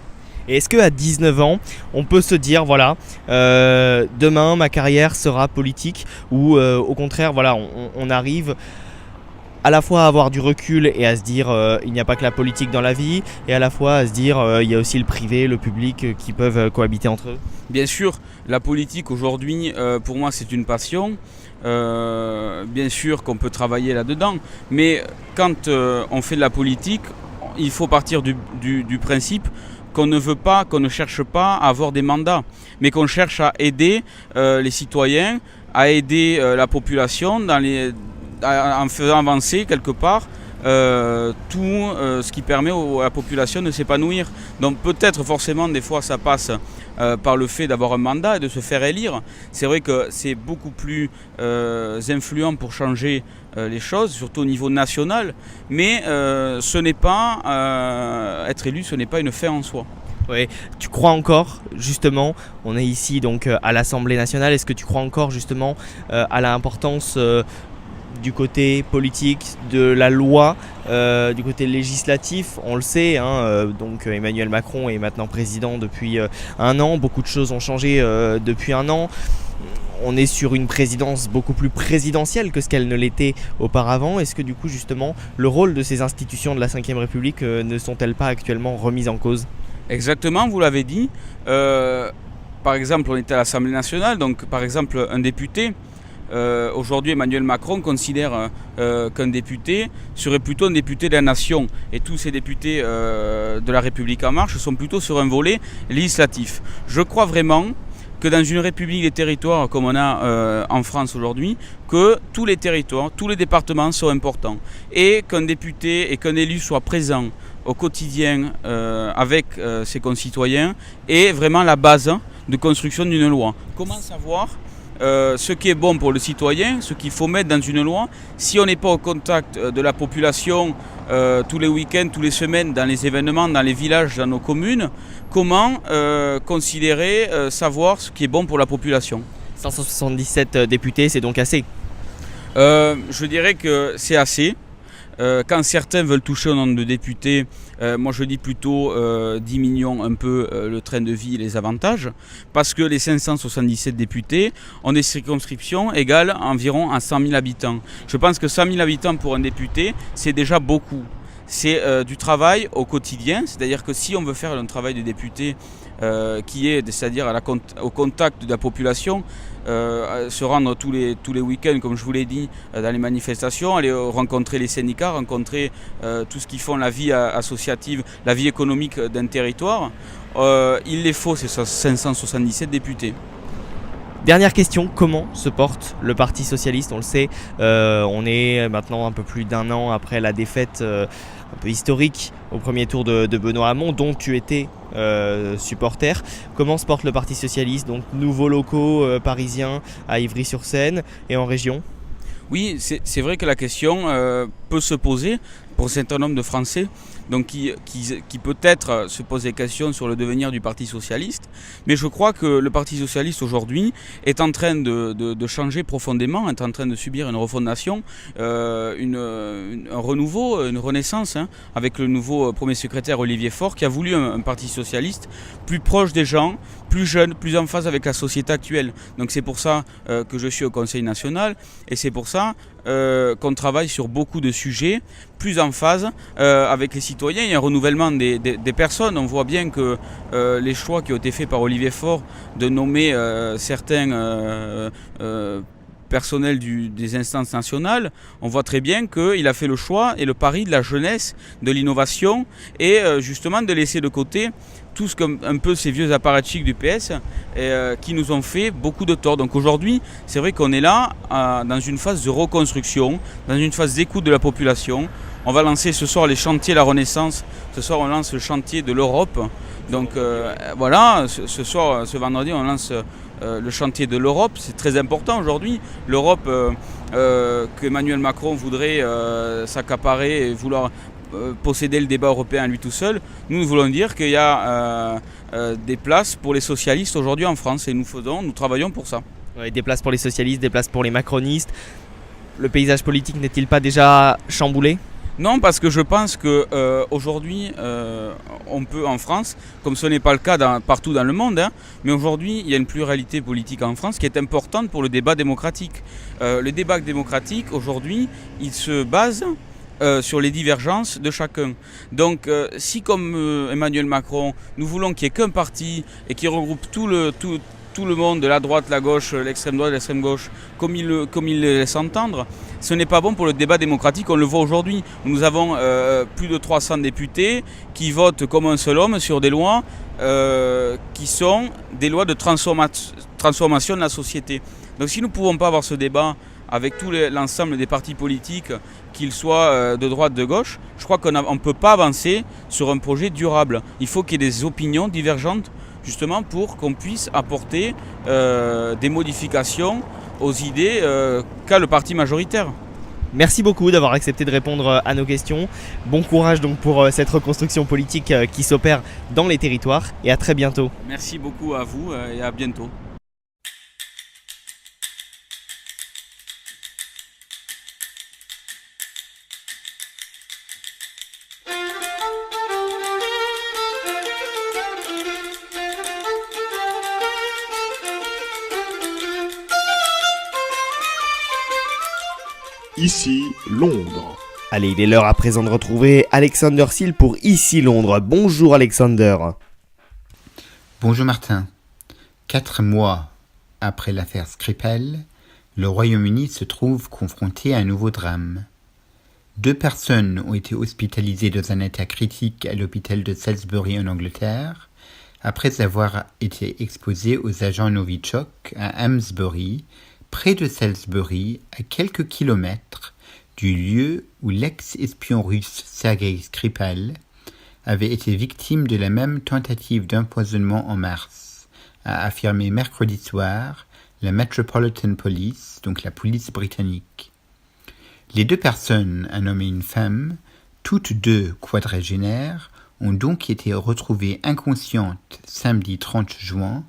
Et est-ce qu'à 19 ans, on peut se dire, voilà, demain ma carrière sera politique, ou au contraire, voilà, on arrive à la fois à avoir du recul et à se dire il n'y a pas que la politique dans la vie, et à la fois à se dire il y a aussi le privé, le public qui peuvent cohabiter entre eux ? Bien sûr, la politique aujourd'hui, pour moi, c'est une passion. Bien sûr qu'on peut travailler là-dedans, mais quand on fait de la politique, il faut partir du principe qu'on ne veut pas, qu'on ne cherche pas à avoir des mandats, mais qu'on cherche à aider les citoyens, à aider la population en faisant avancer quelque part tout ce qui permet à la population de s'épanouir. Donc peut-être forcément des fois ça passe par le fait d'avoir un mandat et de se faire élire. C'est vrai que c'est beaucoup plus influent pour changer les choses, surtout au niveau national, mais ce n'est pas être élu, ce n'est pas une fin en soi. Oui, tu crois encore justement, on est ici donc à l'Assemblée nationale, est-ce que tu crois encore justement à l'importance du côté politique, de la loi, du côté législatif? On le sait, donc Emmanuel Macron est maintenant président depuis un an, beaucoup de choses ont changé depuis un an. On est sur une présidence beaucoup plus présidentielle que ce qu'elle ne l'était auparavant. Est-ce que du coup justement le rôle de ces institutions de la Ve République ne sont-elles pas actuellement remises en cause ? Exactement, vous l'avez dit. Par exemple, on était à l'Assemblée nationale, donc par exemple un député. Aujourd'hui, Emmanuel Macron considère qu'un député serait plutôt un député de la nation. Et tous ces députés de la République en marche sont plutôt sur un volet législatif. Je crois vraiment que dans une république des territoires comme on a en France aujourd'hui, que tous les territoires, tous les départements sont importants. Et qu'un député et qu'un élu soit présent au quotidien avec ses concitoyens est vraiment la base de construction d'une loi. Comment savoir ce qui est bon pour le citoyen, ce qu'il faut mettre dans une loi, si on n'est pas au contact de la population tous les week-ends, toutes les semaines, dans les événements, dans les villages, dans nos communes, comment considérer, savoir ce qui est bon pour la population? 577 députés, c'est donc assez. Je dirais que c'est assez. Quand certains veulent toucher au nombre de députés, moi je dis plutôt diminuons un peu le train de vie et les avantages, parce que les 577 députés ont des circonscriptions égales environ à 100 000 habitants. Je pense que 100 000 habitants pour un député, c'est déjà beaucoup. C'est du travail au quotidien, c'est-à-dire que si on veut faire un travail de député qui est, c'est-à-dire au contact de la population, se rendre tous les week-ends, comme je vous l'ai dit, dans les manifestations, aller rencontrer les syndicats, rencontrer tout ce qui font la vie associative, la vie économique d'un territoire, il les faut, ces 577 députés. Dernière question, comment se porte le Parti Socialiste? On le sait, on est maintenant un peu plus d'1 an après la défaite un peu historique au premier tour de Benoît Hamon, dont tu étais supporter. Comment se porte le Parti Socialiste? Donc nouveaux locaux parisiens à Ivry-sur-Seine et en région? Oui, c'est vrai que la question peut se poser pour un certain nombre de Français, donc qui peut-être se posent des questions sur le devenir du Parti Socialiste. Mais je crois que le Parti Socialiste aujourd'hui est en train de changer profondément, est en train de subir une refondation, un renouveau, une renaissance, avec le nouveau premier secrétaire Olivier Faure, qui a voulu un Parti Socialiste plus proche des gens, plus jeune, plus en phase avec la société actuelle. Donc c'est pour ça que je suis au Conseil national, et c'est pour ça qu'on travaille sur beaucoup de sujets, plus en phase avec les citoyens. Il y a un renouvellement des personnes. On voit bien que les choix qui ont été faits par Olivier Faure de nommer certains personnels des instances nationales, on voit très bien qu'il a fait le choix et le pari de la jeunesse, de l'innovation, et justement de laisser de côté tous comme un peu ces vieux apparatchiks du PS qui nous ont fait beaucoup de tort. Donc aujourd'hui, c'est vrai qu'on est là dans une phase de reconstruction, dans une phase d'écoute de la population. On va lancer ce soir les chantiers La Renaissance. Ce soir, on lance le chantier de l'Europe. Donc voilà, ce soir, ce vendredi, on lance le chantier de l'Europe. C'est très important aujourd'hui. L'Europe qu'Emmanuel Macron voudrait s'accaparer et vouloir posséder le débat européen à lui tout seul. Nous voulons dire qu'il y a des places pour les socialistes aujourd'hui en France, et nous travaillons pour ça. Ouais, des places pour les socialistes, des places pour les macronistes. Le paysage politique n'est-il pas déjà chamboulé ? Non, parce que je pense qu'aujourd'hui, on peut en France, comme ce n'est pas le cas partout dans le monde, mais aujourd'hui, il y a une pluralité politique en France qui est importante pour le débat démocratique. Le débat démocratique, aujourd'hui, il se base sur les divergences de chacun. Donc si comme Emmanuel Macron, nous voulons qu'il n'y ait qu'un parti et qui regroupe tout le monde, de la droite, la gauche, l'extrême droite, l'extrême gauche, comme il le laisse entendre, ce n'est pas bon pour le débat démocratique. On le voit aujourd'hui. Nous avons plus de 300 députés qui votent comme un seul homme sur des lois qui sont des lois de transformation de la société. Donc si nous ne pouvons pas avoir ce débat avec tout l'ensemble des partis politiques, qu'ils soient de droite, de gauche, je crois qu'on ne peut pas avancer sur un projet durable. Il faut qu'il y ait des opinions divergentes, justement pour qu'on puisse apporter des modifications aux idées qu'a le parti majoritaire. Merci beaucoup d'avoir accepté de répondre à nos questions. Bon courage donc pour cette reconstruction politique qui s'opère dans les territoires, et à très bientôt. Merci beaucoup à vous et à bientôt. Ici Londres. Allez, il est l'heure à présent de retrouver Alexander Seal pour Ici Londres. Bonjour Alexander. Bonjour Martin. 4 mois après l'affaire Skripal, le Royaume-Uni se trouve confronté à un nouveau drame. 2 personnes ont été hospitalisées dans un état critique à l'hôpital de Salisbury en Angleterre, après avoir été exposées aux agents Novichok à Amesbury, près de Salisbury, à quelques kilomètres du lieu où l'ex-espion russe Sergei Skripal avait été victime de la même tentative d'empoisonnement en mars, a affirmé mercredi soir la Metropolitan Police, donc la police britannique. Les 2 personnes, un homme et une femme, toutes 2 quadragénaires, ont donc été retrouvées inconscientes samedi 30 juin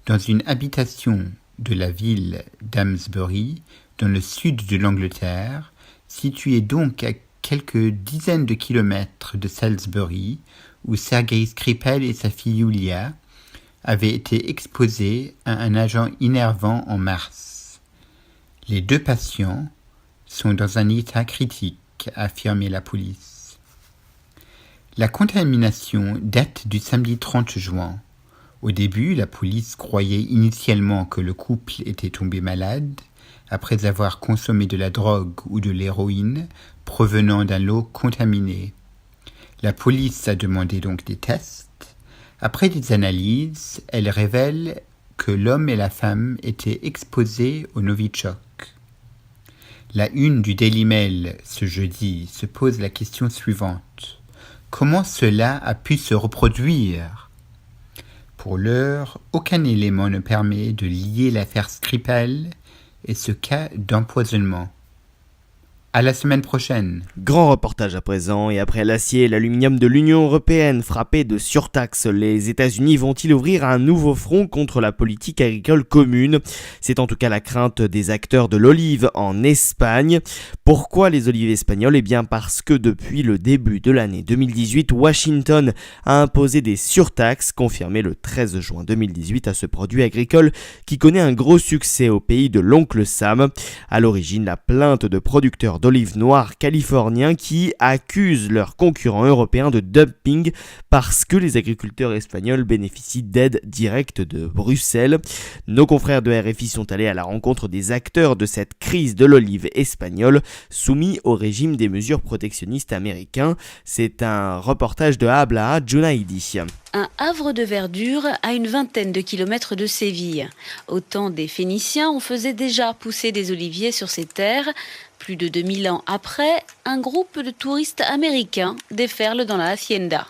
dans une habitation de la ville d'Amesbury, dans le sud de l'Angleterre, située donc à quelques dizaines de kilomètres de Salisbury, où Sergei Skripal et sa fille Yulia avaient été exposés à un agent innervant en mars. Les 2 patients sont dans un état critique, a affirmé la police. La contamination date du samedi 30 juin. Au début, la police croyait initialement que le couple était tombé malade après avoir consommé de la drogue ou de l'héroïne provenant d'un lot contaminé. La police a demandé donc des tests. Après des analyses, elle révèle que l'homme et la femme étaient exposés au Novichok. La une du Daily Mail ce jeudi se pose la question suivante. Comment cela a pu se reproduire ? Pour l'heure, aucun élément ne permet de lier l'affaire Skripal et ce cas d'empoisonnement. À la semaine prochaine. Grand reportage à présent, et après l'acier et l'aluminium de l'Union européenne frappés de surtaxes, les États-Unis vont-ils ouvrir un nouveau front contre la politique agricole commune ? C'est en tout cas la crainte des acteurs de l'olive en Espagne. Pourquoi les olives espagnoles ? Eh bien parce que depuis le début de l'année 2018, Washington a imposé des surtaxes confirmées le 13 juin 2018 à ce produit agricole qui connaît un gros succès au pays de l'oncle Sam. À l'origine, la plainte de producteurs d'olives noires californiens qui accusent leurs concurrents européens de dumping parce que les agriculteurs espagnols bénéficient d'aides directes de Bruxelles. Nos confrères de RFI sont allés à la rencontre des acteurs de cette crise de l'olive espagnole soumis au régime des mesures protectionnistes américains. C'est un reportage de Habla Junaidi. Un havre de verdure à une vingtaine de kilomètres de Séville. Au temps des Phéniciens, on faisait déjà pousser des oliviers sur ces terres. Plus de 2000 ans après, un groupe de touristes américains déferle dans la hacienda.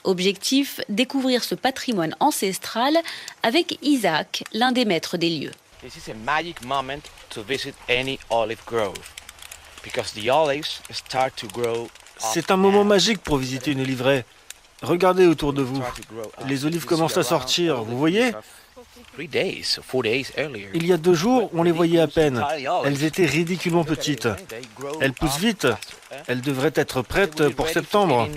Objectif, découvrir ce patrimoine ancestral avec Isaac, l'un des maîtres des lieux. This is a magic moment to visit any olive grove because the olives start to grow. C'est un moment magique pour visiter une oliveraie. Regardez autour de vous. Les olives commencent à sortir, vous voyez ? Il y a 2 jours, on les voyait à peine. Elles étaient ridiculement petites. Elles poussent vite. Elles devraient être prêtes pour septembre.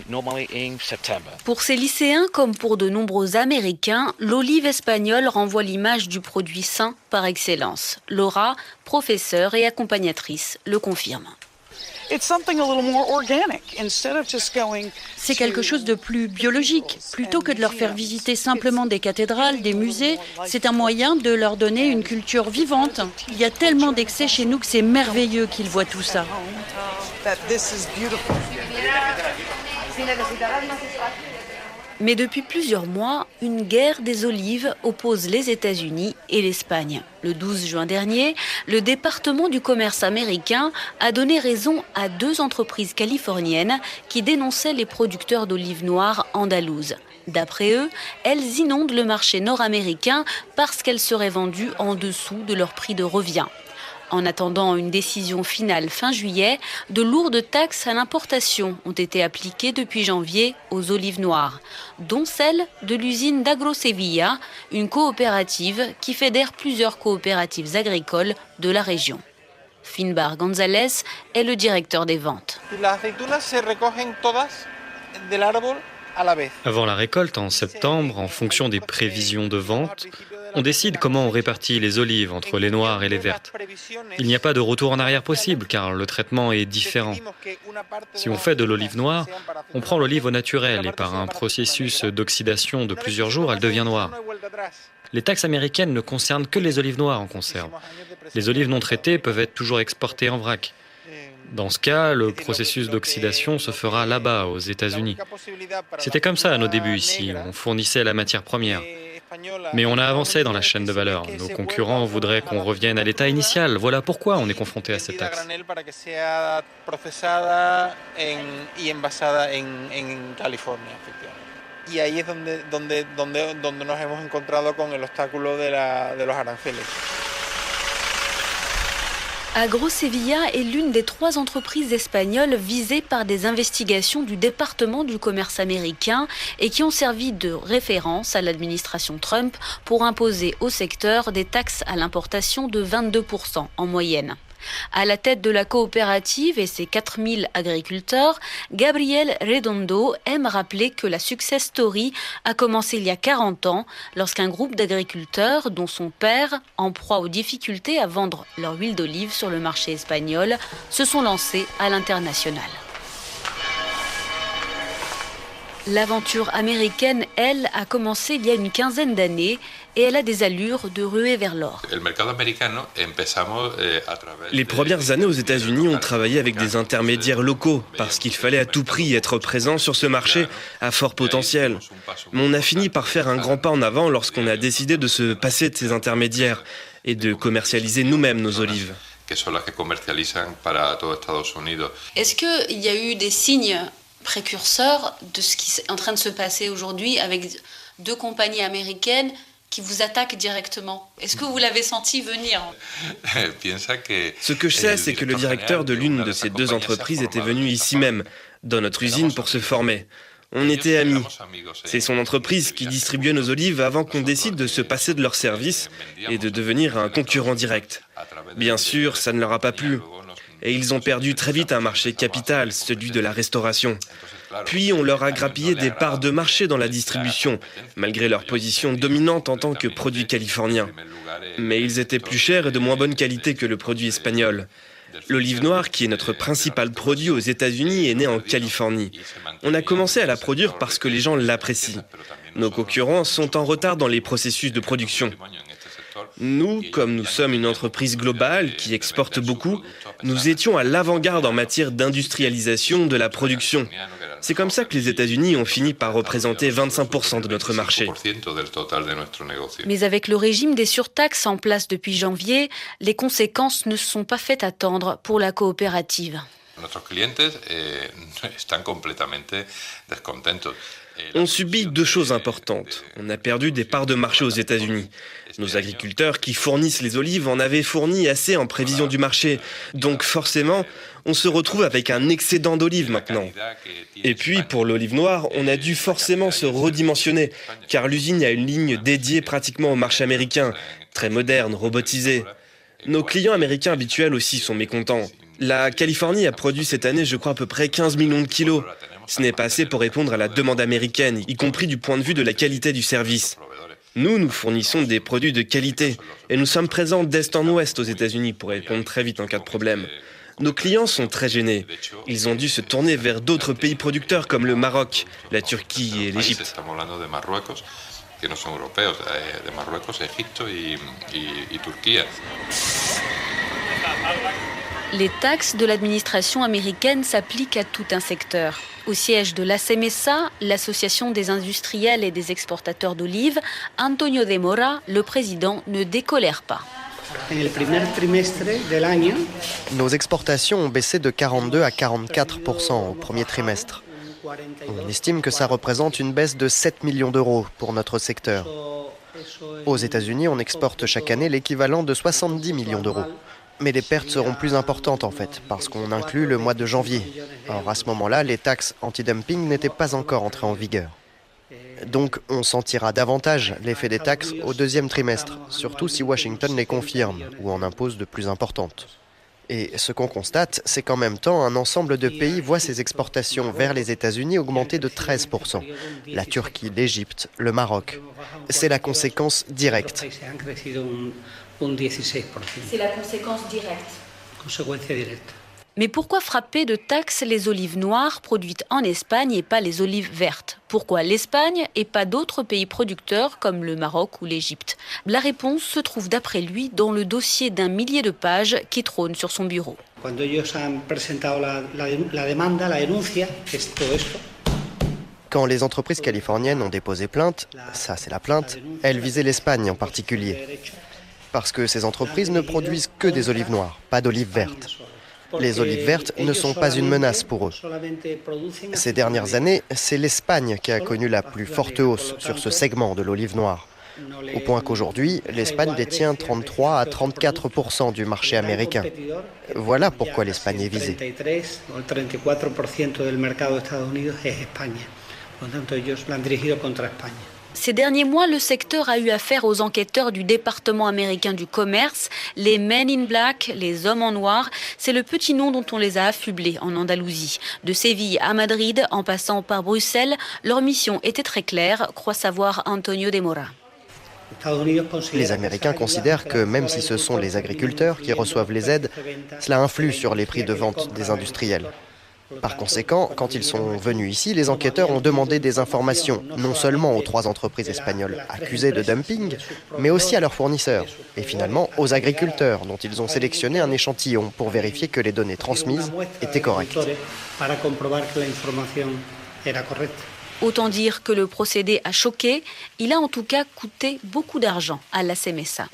Pour ces lycéens, comme pour de nombreux Américains, l'olive espagnole renvoie l'image du produit sain par excellence. Laura, professeure et accompagnatrice, le confirme. C'est quelque chose de plus biologique. Plutôt que de leur faire visiter simplement des cathédrales, des musées, c'est un moyen de leur donner une culture vivante. Il y a tellement d'excès chez nous que c'est merveilleux qu'ils voient tout ça. Mais depuis plusieurs mois, une guerre des olives oppose les États-Unis et l'Espagne. Le 12 juin dernier, le département du commerce américain a donné raison à 2 entreprises californiennes qui dénonçaient les producteurs d'olives noires andalouses. D'après eux, elles inondent le marché nord-américain parce qu'elles seraient vendues en dessous de leur prix de revient. En attendant une décision finale fin juillet, de lourdes taxes à l'importation ont été appliquées depuis janvier aux olives noires, dont celle de l'usine d'AgroSevilla, une coopérative qui fédère plusieurs coopératives agricoles de la région. Finbar González est le directeur des ventes. Avant la récolte, en septembre, en fonction des prévisions de vente, on décide comment on répartit les olives entre les noires et les vertes. Il n'y a pas de retour en arrière possible car le traitement est différent. Si on fait de l'olive noire, on prend l'olive au naturel et par un processus d'oxydation de plusieurs jours, elle devient noire. Les taxes américaines ne concernent que les olives noires en conserve. Les olives non traitées peuvent être toujours exportées en vrac. Dans ce cas, le processus d'oxydation se fera là-bas, aux États-Unis. C'était comme ça à nos débuts ici, on fournissait la matière première. Mais on a avancé dans la chaîne de valeur. Nos concurrents voudraient qu'on revienne à l'état initial. Voilà pourquoi on est confronté à ces taxes. y ahí es donde nos hemos encontrado con el obstáculo de los aranceles. AgroSevilla est l'une des 3 entreprises espagnoles visées par des investigations du département du commerce américain et qui ont servi de référence à l'administration Trump pour imposer au secteur des taxes à l'importation de 22% en moyenne. À la tête de la coopérative et ses 4000 agriculteurs, Gabriel Redondo aime rappeler que la success story a commencé il y a 40 ans lorsqu'un groupe d'agriculteurs, dont son père, en proie aux difficultés à vendre leur huile d'olive sur le marché espagnol, se sont lancés à l'international. L'aventure américaine, elle, a commencé il y a une quinzaine d'années et elle a des allures de ruée vers l'or. Les premières années aux États-Unis, on travaillait avec des intermédiaires locaux parce qu'il fallait à tout prix être présent sur ce marché à fort potentiel. Mais on a fini par faire un grand pas en avant lorsqu'on a décidé de se passer de ces intermédiaires et de commercialiser nous-mêmes nos olives. Est-ce qu'il y a eu des signes précurseur de ce qui est en train de se passer aujourd'hui avec 2 compagnies américaines qui vous attaquent directement? Est-ce que vous l'avez senti venir? Ce que je sais, c'est que le directeur de l'une de ces 2 entreprises était venu ici même, dans notre usine, pour se former. On était amis. C'est son entreprise qui distribuait nos olives avant qu'on décide de se passer de leurs services et de devenir un concurrent direct. Bien sûr, ça ne leur a pas plu. Et ils ont perdu très vite un marché capital, celui de la restauration. Puis on leur a grappillé des parts de marché dans la distribution, malgré leur position dominante en tant que produit californien. Mais ils étaient plus chers et de moins bonne qualité que le produit espagnol. L'olive noire, qui est notre principal produit aux États-Unis, est née en Californie. On a commencé à la produire parce que les gens l'apprécient. Nos concurrents sont en retard dans les processus de production. Nous, comme nous sommes une entreprise globale qui exporte beaucoup, nous étions à l'avant-garde en matière d'industrialisation de la production. C'est comme ça que les États-Unis ont fini par représenter 25% de notre marché. Mais avec le régime des surtaxes en place depuis janvier, les conséquences ne se sont pas faites attendre pour la coopérative. On subit 2 choses importantes. On a perdu des parts de marché aux États-Unis. Nos agriculteurs qui fournissent les olives en avaient fourni assez en prévision du marché. Donc forcément, on se retrouve avec un excédent d'olives maintenant. Et puis, pour l'olive noire, on a dû forcément se redimensionner, car l'usine a une ligne dédiée pratiquement au marché américain, très moderne, robotisée. Nos clients américains habituels aussi sont mécontents. La Californie a produit cette année, je crois, à peu près 15 millions de kilos. Ce n'est pas assez pour répondre à la demande américaine, y compris du point de vue de la qualité du service. Nous fournissons des produits de qualité et nous sommes présents d'est en ouest aux États-Unis pour répondre très vite en cas de problème. Nos clients sont très gênés. Ils ont dû se tourner vers d'autres pays producteurs comme le Maroc, la Turquie et l'Égypte. Les taxes de l'administration américaine s'appliquent à tout un secteur. Au siège de l'ACMESA, l'association des industriels et des exportateurs d'olives, Antonio de Mora, le président, ne décolère pas. Nos exportations ont baissé de 42 à 44% au premier trimestre. On estime que ça représente une baisse de 7 millions d'euros pour notre secteur. Aux États-Unis, on exporte chaque année l'équivalent de 70 millions d'euros. Mais les pertes seront plus importantes en fait, parce qu'on inclut le mois de janvier. Or à ce moment-là, les taxes anti-dumping n'étaient pas encore entrées en vigueur. Donc on sentira davantage l'effet des taxes au 2e trimestre, surtout si Washington les confirme ou en impose de plus importantes. Et ce qu'on constate, c'est qu'en même temps, un ensemble de pays voit ses exportations vers les États-Unis augmenter de 13%. La Turquie, l'Égypte, le Maroc. C'est la conséquence directe. C'est la conséquence directe. Mais pourquoi frapper de taxes les olives noires produites en Espagne et pas les olives vertes? Pourquoi l'Espagne et pas d'autres pays producteurs comme le Maroc ou l'Égypte? La réponse se trouve d'après lui dans le dossier d'1 millier de pages qui trône sur son bureau. Quand les entreprises californiennes ont déposé plainte, ça c'est la plainte, elles visaient l'Espagne en particulier. Parce que ces entreprises ne produisent que des olives noires, pas d'olives vertes. Les olives vertes ne sont pas une menace pour eux. Ces dernières années, c'est l'Espagne qui a connu la plus forte hausse sur ce segment de l'olive noire. Au point qu'aujourd'hui, l'Espagne détient 33 à 34% du marché américain. Voilà pourquoi l'Espagne est visée. Ces derniers mois, le secteur a eu affaire aux enquêteurs du département américain du commerce, les Men in Black, les hommes en noir. C'est le petit nom dont on les a affublés en Andalousie. De Séville à Madrid, en passant par Bruxelles, leur mission était très claire, croit savoir Antonio de Mora. Les Américains considèrent que même si ce sont les agriculteurs qui reçoivent les aides, cela influe sur les prix de vente des industriels. Par conséquent, quand ils sont venus ici, les enquêteurs ont demandé des informations, non seulement aux 3 entreprises espagnoles accusées de dumping, mais aussi à leurs fournisseurs, et finalement aux agriculteurs, dont ils ont sélectionné un échantillon pour vérifier que les données transmises étaient correctes. Autant dire que le procédé a choqué, il a en tout cas coûté beaucoup d'argent à la CEMESA.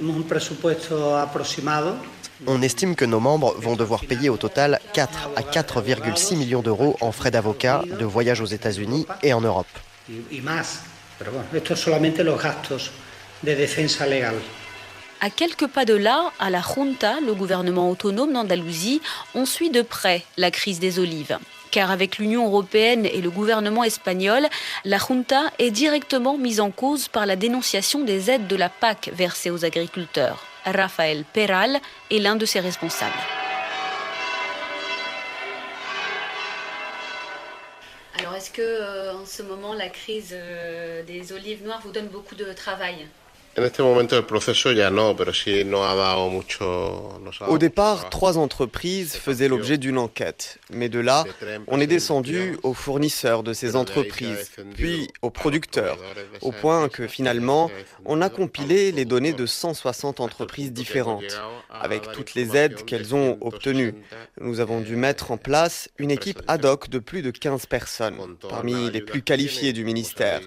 On estime que nos membres vont devoir payer au total 4 à 4,6 millions d'euros en frais d'avocat, de voyage aux États-Unis et en Europe. À quelques pas de là, à la Junta, le gouvernement autonome d'Andalousie, on suit de près la crise des olives. Car avec l'Union européenne et le gouvernement espagnol, la Junta est directement mise en cause par la dénonciation des aides de la PAC versées aux agriculteurs. Rafael Peral est l'un de ses responsables. Alors est-ce que en ce moment la crise des olives noires vous donne beaucoup de travail ? Au départ, 3 entreprises faisaient l'objet d'une enquête. Mais de là, on est descendu aux fournisseurs de ces entreprises, puis aux producteurs, au point que finalement, on a compilé les données de 160 entreprises différentes, avec toutes les aides qu'elles ont obtenues. Nous avons dû mettre en place une équipe ad hoc de plus de 15 personnes, parmi les plus qualifiées du ministère,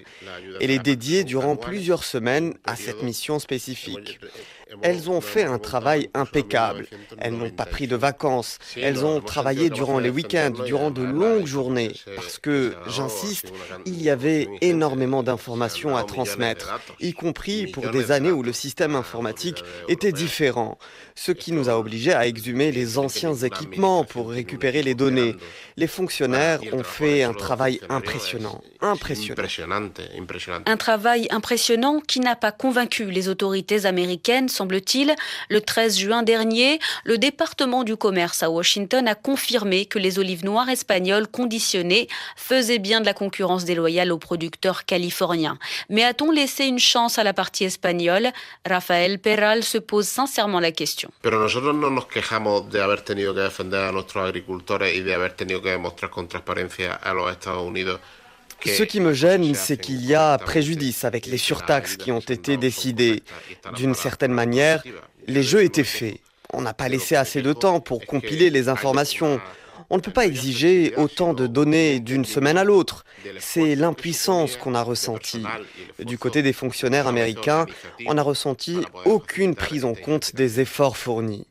et les dédier durant plusieurs semaines à cette mission spécifique. Elles ont fait un travail impeccable. Elles n'ont pas pris de vacances. Elles ont travaillé durant les week-ends, durant de longues journées. Parce que, j'insiste, il y avait énormément d'informations à transmettre, y compris pour des années où le système informatique était différent. Ce qui nous a obligés à exhumer les anciens équipements pour récupérer les données. Les fonctionnaires ont fait un travail impressionnant. Un travail impressionnant qui n'a pas convaincu les autorités américaines, semble-t-il. Le 13 juin dernier, le département du commerce à Washington a confirmé que les olives noires espagnoles conditionnées faisaient bien de la concurrence déloyale aux producteurs californiens. Mais a-t-on laissé une chance à la partie espagnole ? Rafael Peral se pose sincèrement la question. Pero nosotros no nos quejamos de haber tenido que defender a nuestros agricultores y de haber tenido que demostrar con transparencia a los Estados Unidos. Ce qui me gêne, c'est qu'il y a préjudice avec les surtaxes qui ont été décidées. D'une certaine manière, les jeux étaient faits. On n'a pas laissé assez de temps pour compiler les informations. On ne peut pas exiger autant de données d'une semaine à l'autre. C'est l'impuissance qu'on a ressentie. Du côté des fonctionnaires américains, on n'a ressenti aucune prise en compte des efforts fournis.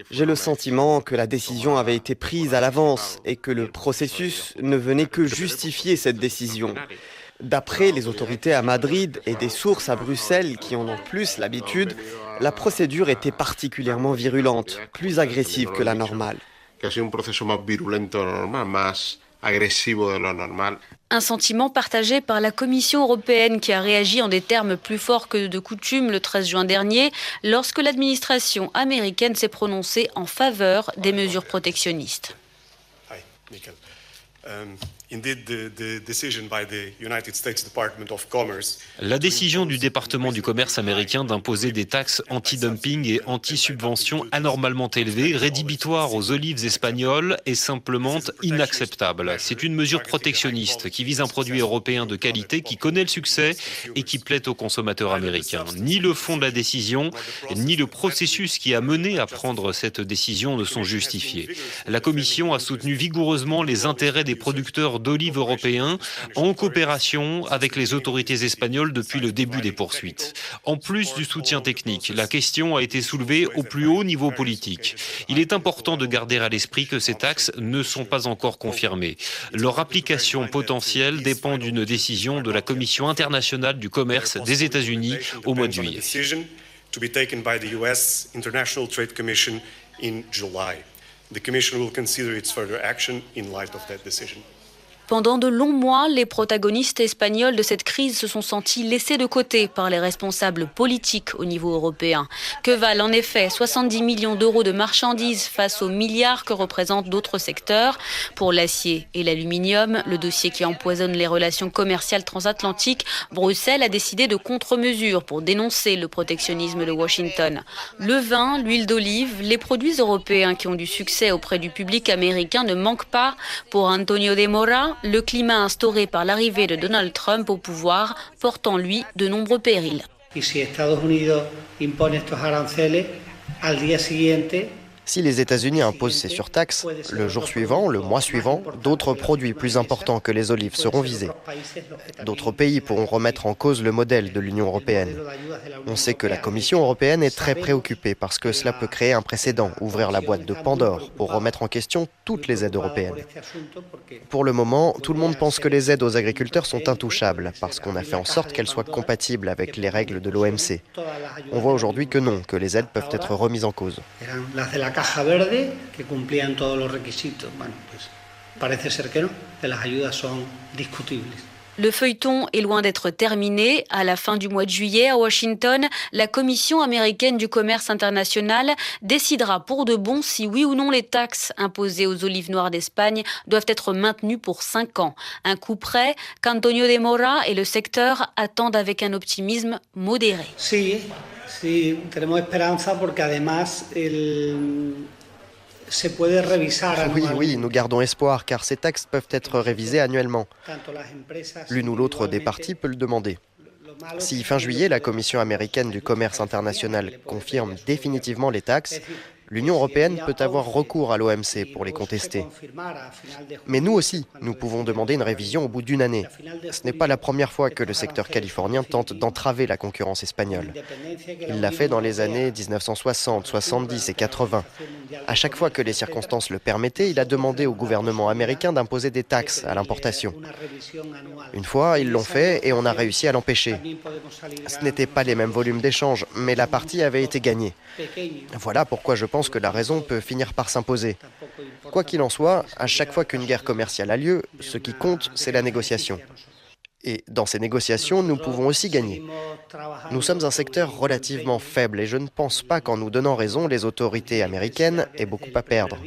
J'ai le sentiment que la décision avait été prise à l'avance et que le processus ne venait que justifier cette décision. D'après les autorités à Madrid et des sources à Bruxelles qui en ont plus l'habitude, la procédure était particulièrement virulente, plus agressive que la normale. Un sentiment partagé par la Commission européenne qui a réagi en des termes plus forts que de coutume le 13 juin dernier lorsque l'administration américaine s'est prononcée en faveur des mesures protectionnistes. La décision du département du commerce américain d'imposer des taxes anti-dumping et anti-subvention anormalement élevées, rédhibitoires aux olives espagnoles, est simplement inacceptable. C'est une mesure protectionniste qui vise un produit européen de qualité qui connaît le succès et qui plaît aux consommateurs américains. Ni le fond de la décision, ni le processus qui a mené à prendre cette décision ne sont justifiés. La Commission a soutenu vigoureusement les intérêts des producteurs d'olives européens en coopération avec les autorités espagnoles depuis le début des poursuites. En plus du soutien technique, la question a été soulevée au plus haut niveau politique. Il est important de garder à l'esprit que ces taxes ne sont pas encore confirmées. Leur application potentielle dépend d'une décision de la Commission internationale du commerce des États-Unis au mois de juillet. Pendant de longs mois, les protagonistes espagnols de cette crise se sont sentis laissés de côté par les responsables politiques au niveau européen. Que valent en effet 70 millions d'euros de marchandises face aux milliards que représentent d'autres secteurs? Pour l'acier et l'aluminium, le dossier qui empoisonne les relations commerciales transatlantiques, Bruxelles a décidé de contre-mesures pour dénoncer le protectionnisme de Washington. Le vin, l'huile d'olive, les produits européens qui ont du succès auprès du public américain ne manquent pas. Pour Antonio de Mora, le climat instauré par l'arrivée de Donald Trump au pouvoir porte en lui de nombreux périls. Si les États-Unis imposent ces surtaxes, le jour suivant, le mois suivant, d'autres produits plus importants que les olives seront visés. D'autres pays pourront remettre en cause le modèle de l'Union européenne. On sait que la Commission européenne est très préoccupée parce que cela peut créer un précédent, ouvrir la boîte de Pandore pour remettre en question toutes les aides européennes. Pour le moment, tout le monde pense que les aides aux agriculteurs sont intouchables parce qu'on a fait en sorte qu'elles soient compatibles avec les règles de l'OMC. On voit aujourd'hui que non, que les aides peuvent être remises en cause. Caja verde que cumplían todos los requisitos. Bueno, pues parece ser que no, que las ayudas son discutibles. Le feuilleton est loin d'être terminé. À la fin du mois de juillet, à Washington, la Commission américaine du commerce international décidera pour de bon si oui ou non les taxes imposées aux olives noires d'Espagne doivent être maintenues pour 5 ans. Un coup près qu'Antonio de Mora et le secteur attendent avec un optimisme modéré. Sí, tenemos esperanza porque además se puede revisar anualmente. Oui, nous gardons espoir car ces taxes peuvent être révisées annuellement. L'une ou l'autre des parties peut le demander. Si fin juillet, la Commission américaine du commerce international confirme définitivement les taxes, l'Union européenne peut avoir recours à l'OMC pour les contester. Mais nous aussi, nous pouvons demander une révision au bout d'une année. Ce n'est pas la première fois que le secteur californien tente d'entraver la concurrence espagnole. Il l'a fait dans les années 1960, 70 et 80. À chaque fois que les circonstances le permettaient, il a demandé au gouvernement américain d'imposer des taxes à l'importation. Une fois, ils l'ont fait et on a réussi à l'empêcher. Ce n'étaient pas les mêmes volumes d'échanges, mais la partie avait été gagnée. Voilà pourquoi je pense que la raison peut finir par s'imposer. Quoi qu'il en soit, à chaque fois qu'une guerre commerciale a lieu, ce qui compte, c'est la négociation. Et dans ces négociations, nous pouvons aussi gagner. Nous sommes un secteur relativement faible et je ne pense pas qu'en nous donnant raison, les autorités américaines aient beaucoup à perdre.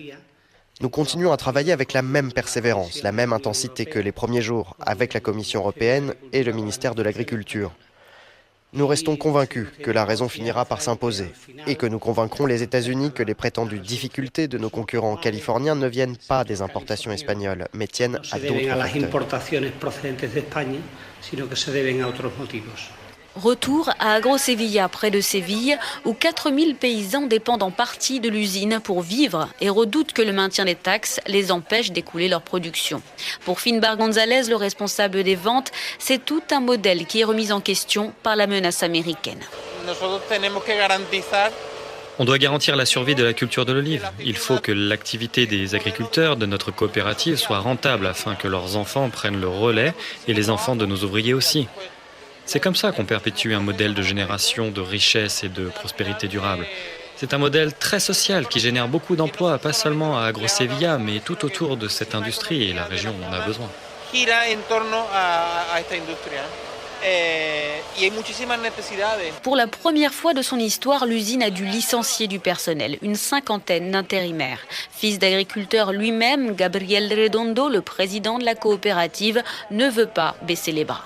Nous continuons à travailler avec la même persévérance, la même intensité que les premiers jours, avec la Commission européenne et le ministère de l'Agriculture. Nous restons convaincus que la raison finira par s'imposer et que nous convaincrons les États-Unis que les prétendues difficultés de nos concurrents californiens ne viennent pas des importations espagnoles, mais tiennent à d'autres facteurs. Retour à Agro-Sevilla, près de Séville, où 4000 paysans dépendent en partie de l'usine pour vivre et redoutent que le maintien des taxes les empêche d'écouler leur production. Pour Finbar González, le responsable des ventes, c'est tout un modèle qui est remis en question par la menace américaine. On doit garantir la survie de la culture de l'olive. Il faut que l'activité des agriculteurs de notre coopérative soit rentable afin que leurs enfants prennent le relais et les enfants de nos ouvriers aussi. C'est comme ça qu'on perpétue un modèle de génération de richesse et de prospérité durable. C'est un modèle très social qui génère beaucoup d'emplois, pas seulement à Agro-Sevilla, mais tout autour de cette industrie et la région en a besoin. Pour la première fois de son histoire, l'usine a dû licencier du personnel, une 50aine d'intérimaires. Fils d'agriculteur lui-même, Gabriel Redondo, le président de la coopérative, ne veut pas baisser les bras.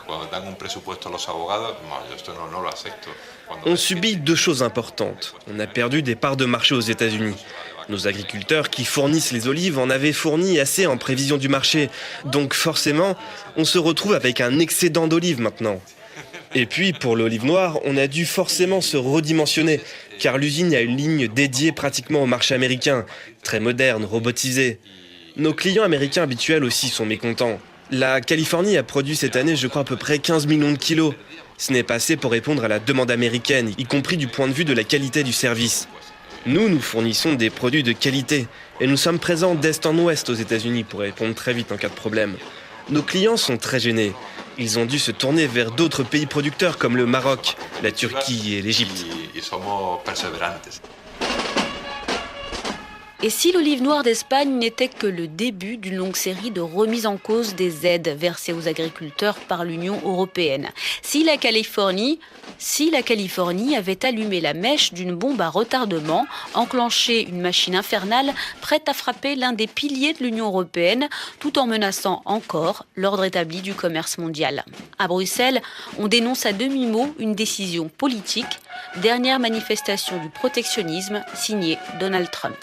On subit deux choses importantes. On a perdu des parts de marché aux États-Unis. Nos agriculteurs qui fournissent les olives en avaient fourni assez en prévision du marché. Donc forcément, on se retrouve avec un excédent d'olives maintenant. Et puis pour l'olive noire, on a dû forcément se redimensionner, car l'usine a une ligne dédiée pratiquement au marché américain, très moderne, robotisée. Nos clients américains habituels aussi sont mécontents. La Californie a produit cette année, je crois, à peu près 15 millions de kilos. Ce n'est pas assez pour répondre à la demande américaine, y compris du point de vue de la qualité du service. Nous fournissons des produits de qualité et nous sommes présents d'est en ouest aux États-Unis pour répondre très vite en cas de problème. Nos clients sont très gênés. Ils ont dû se tourner vers d'autres pays producteurs comme le Maroc, la Turquie et l'Égypte. Et si l'olive noire d'Espagne n'était que le début d'une longue série de remises en cause des aides versées aux agriculteurs par l'Union européenne. Si la Californie avait allumé la mèche d'une bombe à retardement, enclenché une machine infernale prête à frapper l'un des piliers de l'Union européenne, tout en menaçant encore l'ordre établi du commerce mondial. À Bruxelles, on dénonce à demi-mot une décision politique, dernière manifestation du protectionnisme signée Donald Trump.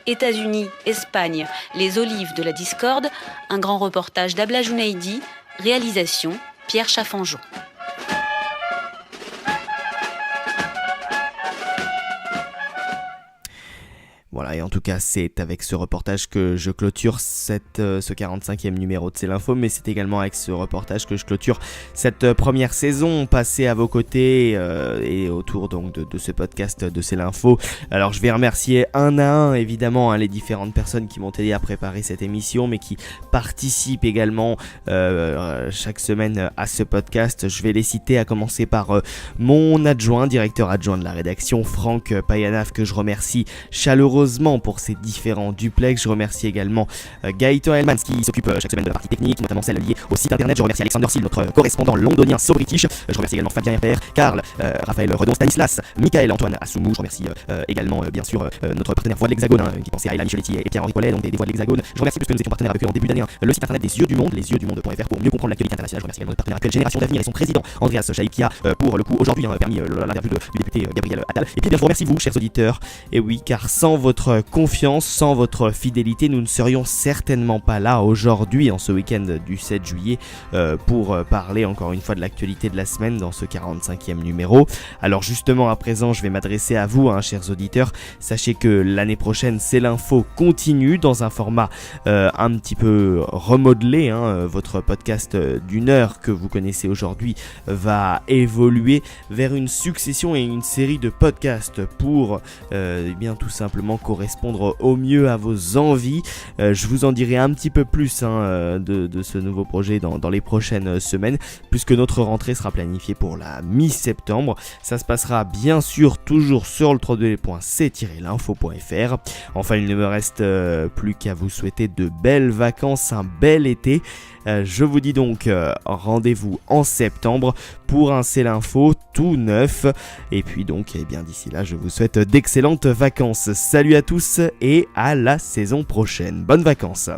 États-Unis, Espagne, les olives de la discorde, un grand reportage d'Abla Jounaidi, réalisation Pierre Chaffanjon. Voilà, et en tout cas, c'est avec ce reportage que je clôture ce 45e numéro de C'est l'Info, mais c'est également avec ce reportage que je clôture cette première saison passée à vos côtés et autour donc de ce podcast de C'est l'Info. Alors, je vais remercier un à un, évidemment, les différentes personnes qui m'ont aidé à préparer cette émission, mais qui participent également chaque semaine à ce podcast. Je vais les citer, à commencer par mon directeur adjoint de la rédaction, Franck Payanaf, que je remercie chaleureusement pour ses différents duplex. Je remercie également Gaëtan Hellmans qui s'occupe chaque semaine de la partie technique, notamment celle liée au site internet. Je remercie Alexander Seal, notre correspondant londonien So British. Je remercie également Fabien Herpère, Karl, Raphaël Redon, Stanislas, Michael Antoine Assoumou. Je remercie également bien sûr notre partenaire Voix de l'Hexagone qui pensait à Ayla Micheletti et Pierre-Henri Collet, donc des Voix de l'Hexagone. Je remercie puisque nous étions partenaires avec eux en début d'année le site internet des Yeux du Monde, lesyeuxdumonde.fr, pour mieux comprendre l'actualité internationale. Je remercie également notre partenaire actuel Génération d'Avenir et son président Andreas Chaïb qui a pour le coup aujourd'hui permis l'interview du député Gabriel Attal. Et puis bien je vous remercie vous, chers auditeurs. Et oui, car sans votre confiance, sans votre fidélité, nous ne serions certainement pas là aujourd'hui, en ce week-end du 7 juillet, pour parler encore une fois de l'actualité de la semaine dans ce 45e numéro. Alors justement, à présent, je vais m'adresser à vous, chers auditeurs. Sachez que l'année prochaine, C'est l'Info continue dans un format un petit peu remodelé. Votre podcast d'une heure que vous connaissez aujourd'hui va évoluer vers une succession et une série de podcasts pour bien tout simplement correspondre au mieux à vos envies. Je vous en dirai un petit peu plus de ce nouveau projet dans les prochaines semaines, puisque notre rentrée sera planifiée pour la mi-septembre. Ça se passera bien sûr toujours sur le www.c-l'info.fr. Enfin, il ne me reste plus qu'à vous souhaiter de belles vacances, un bel été. Je vous dis donc rendez-vous en septembre pour un C'est l'Info tout neuf. Et puis donc, d'ici là, je vous souhaite d'excellentes vacances. Salut à tous et à la saison prochaine. Bonnes vacances.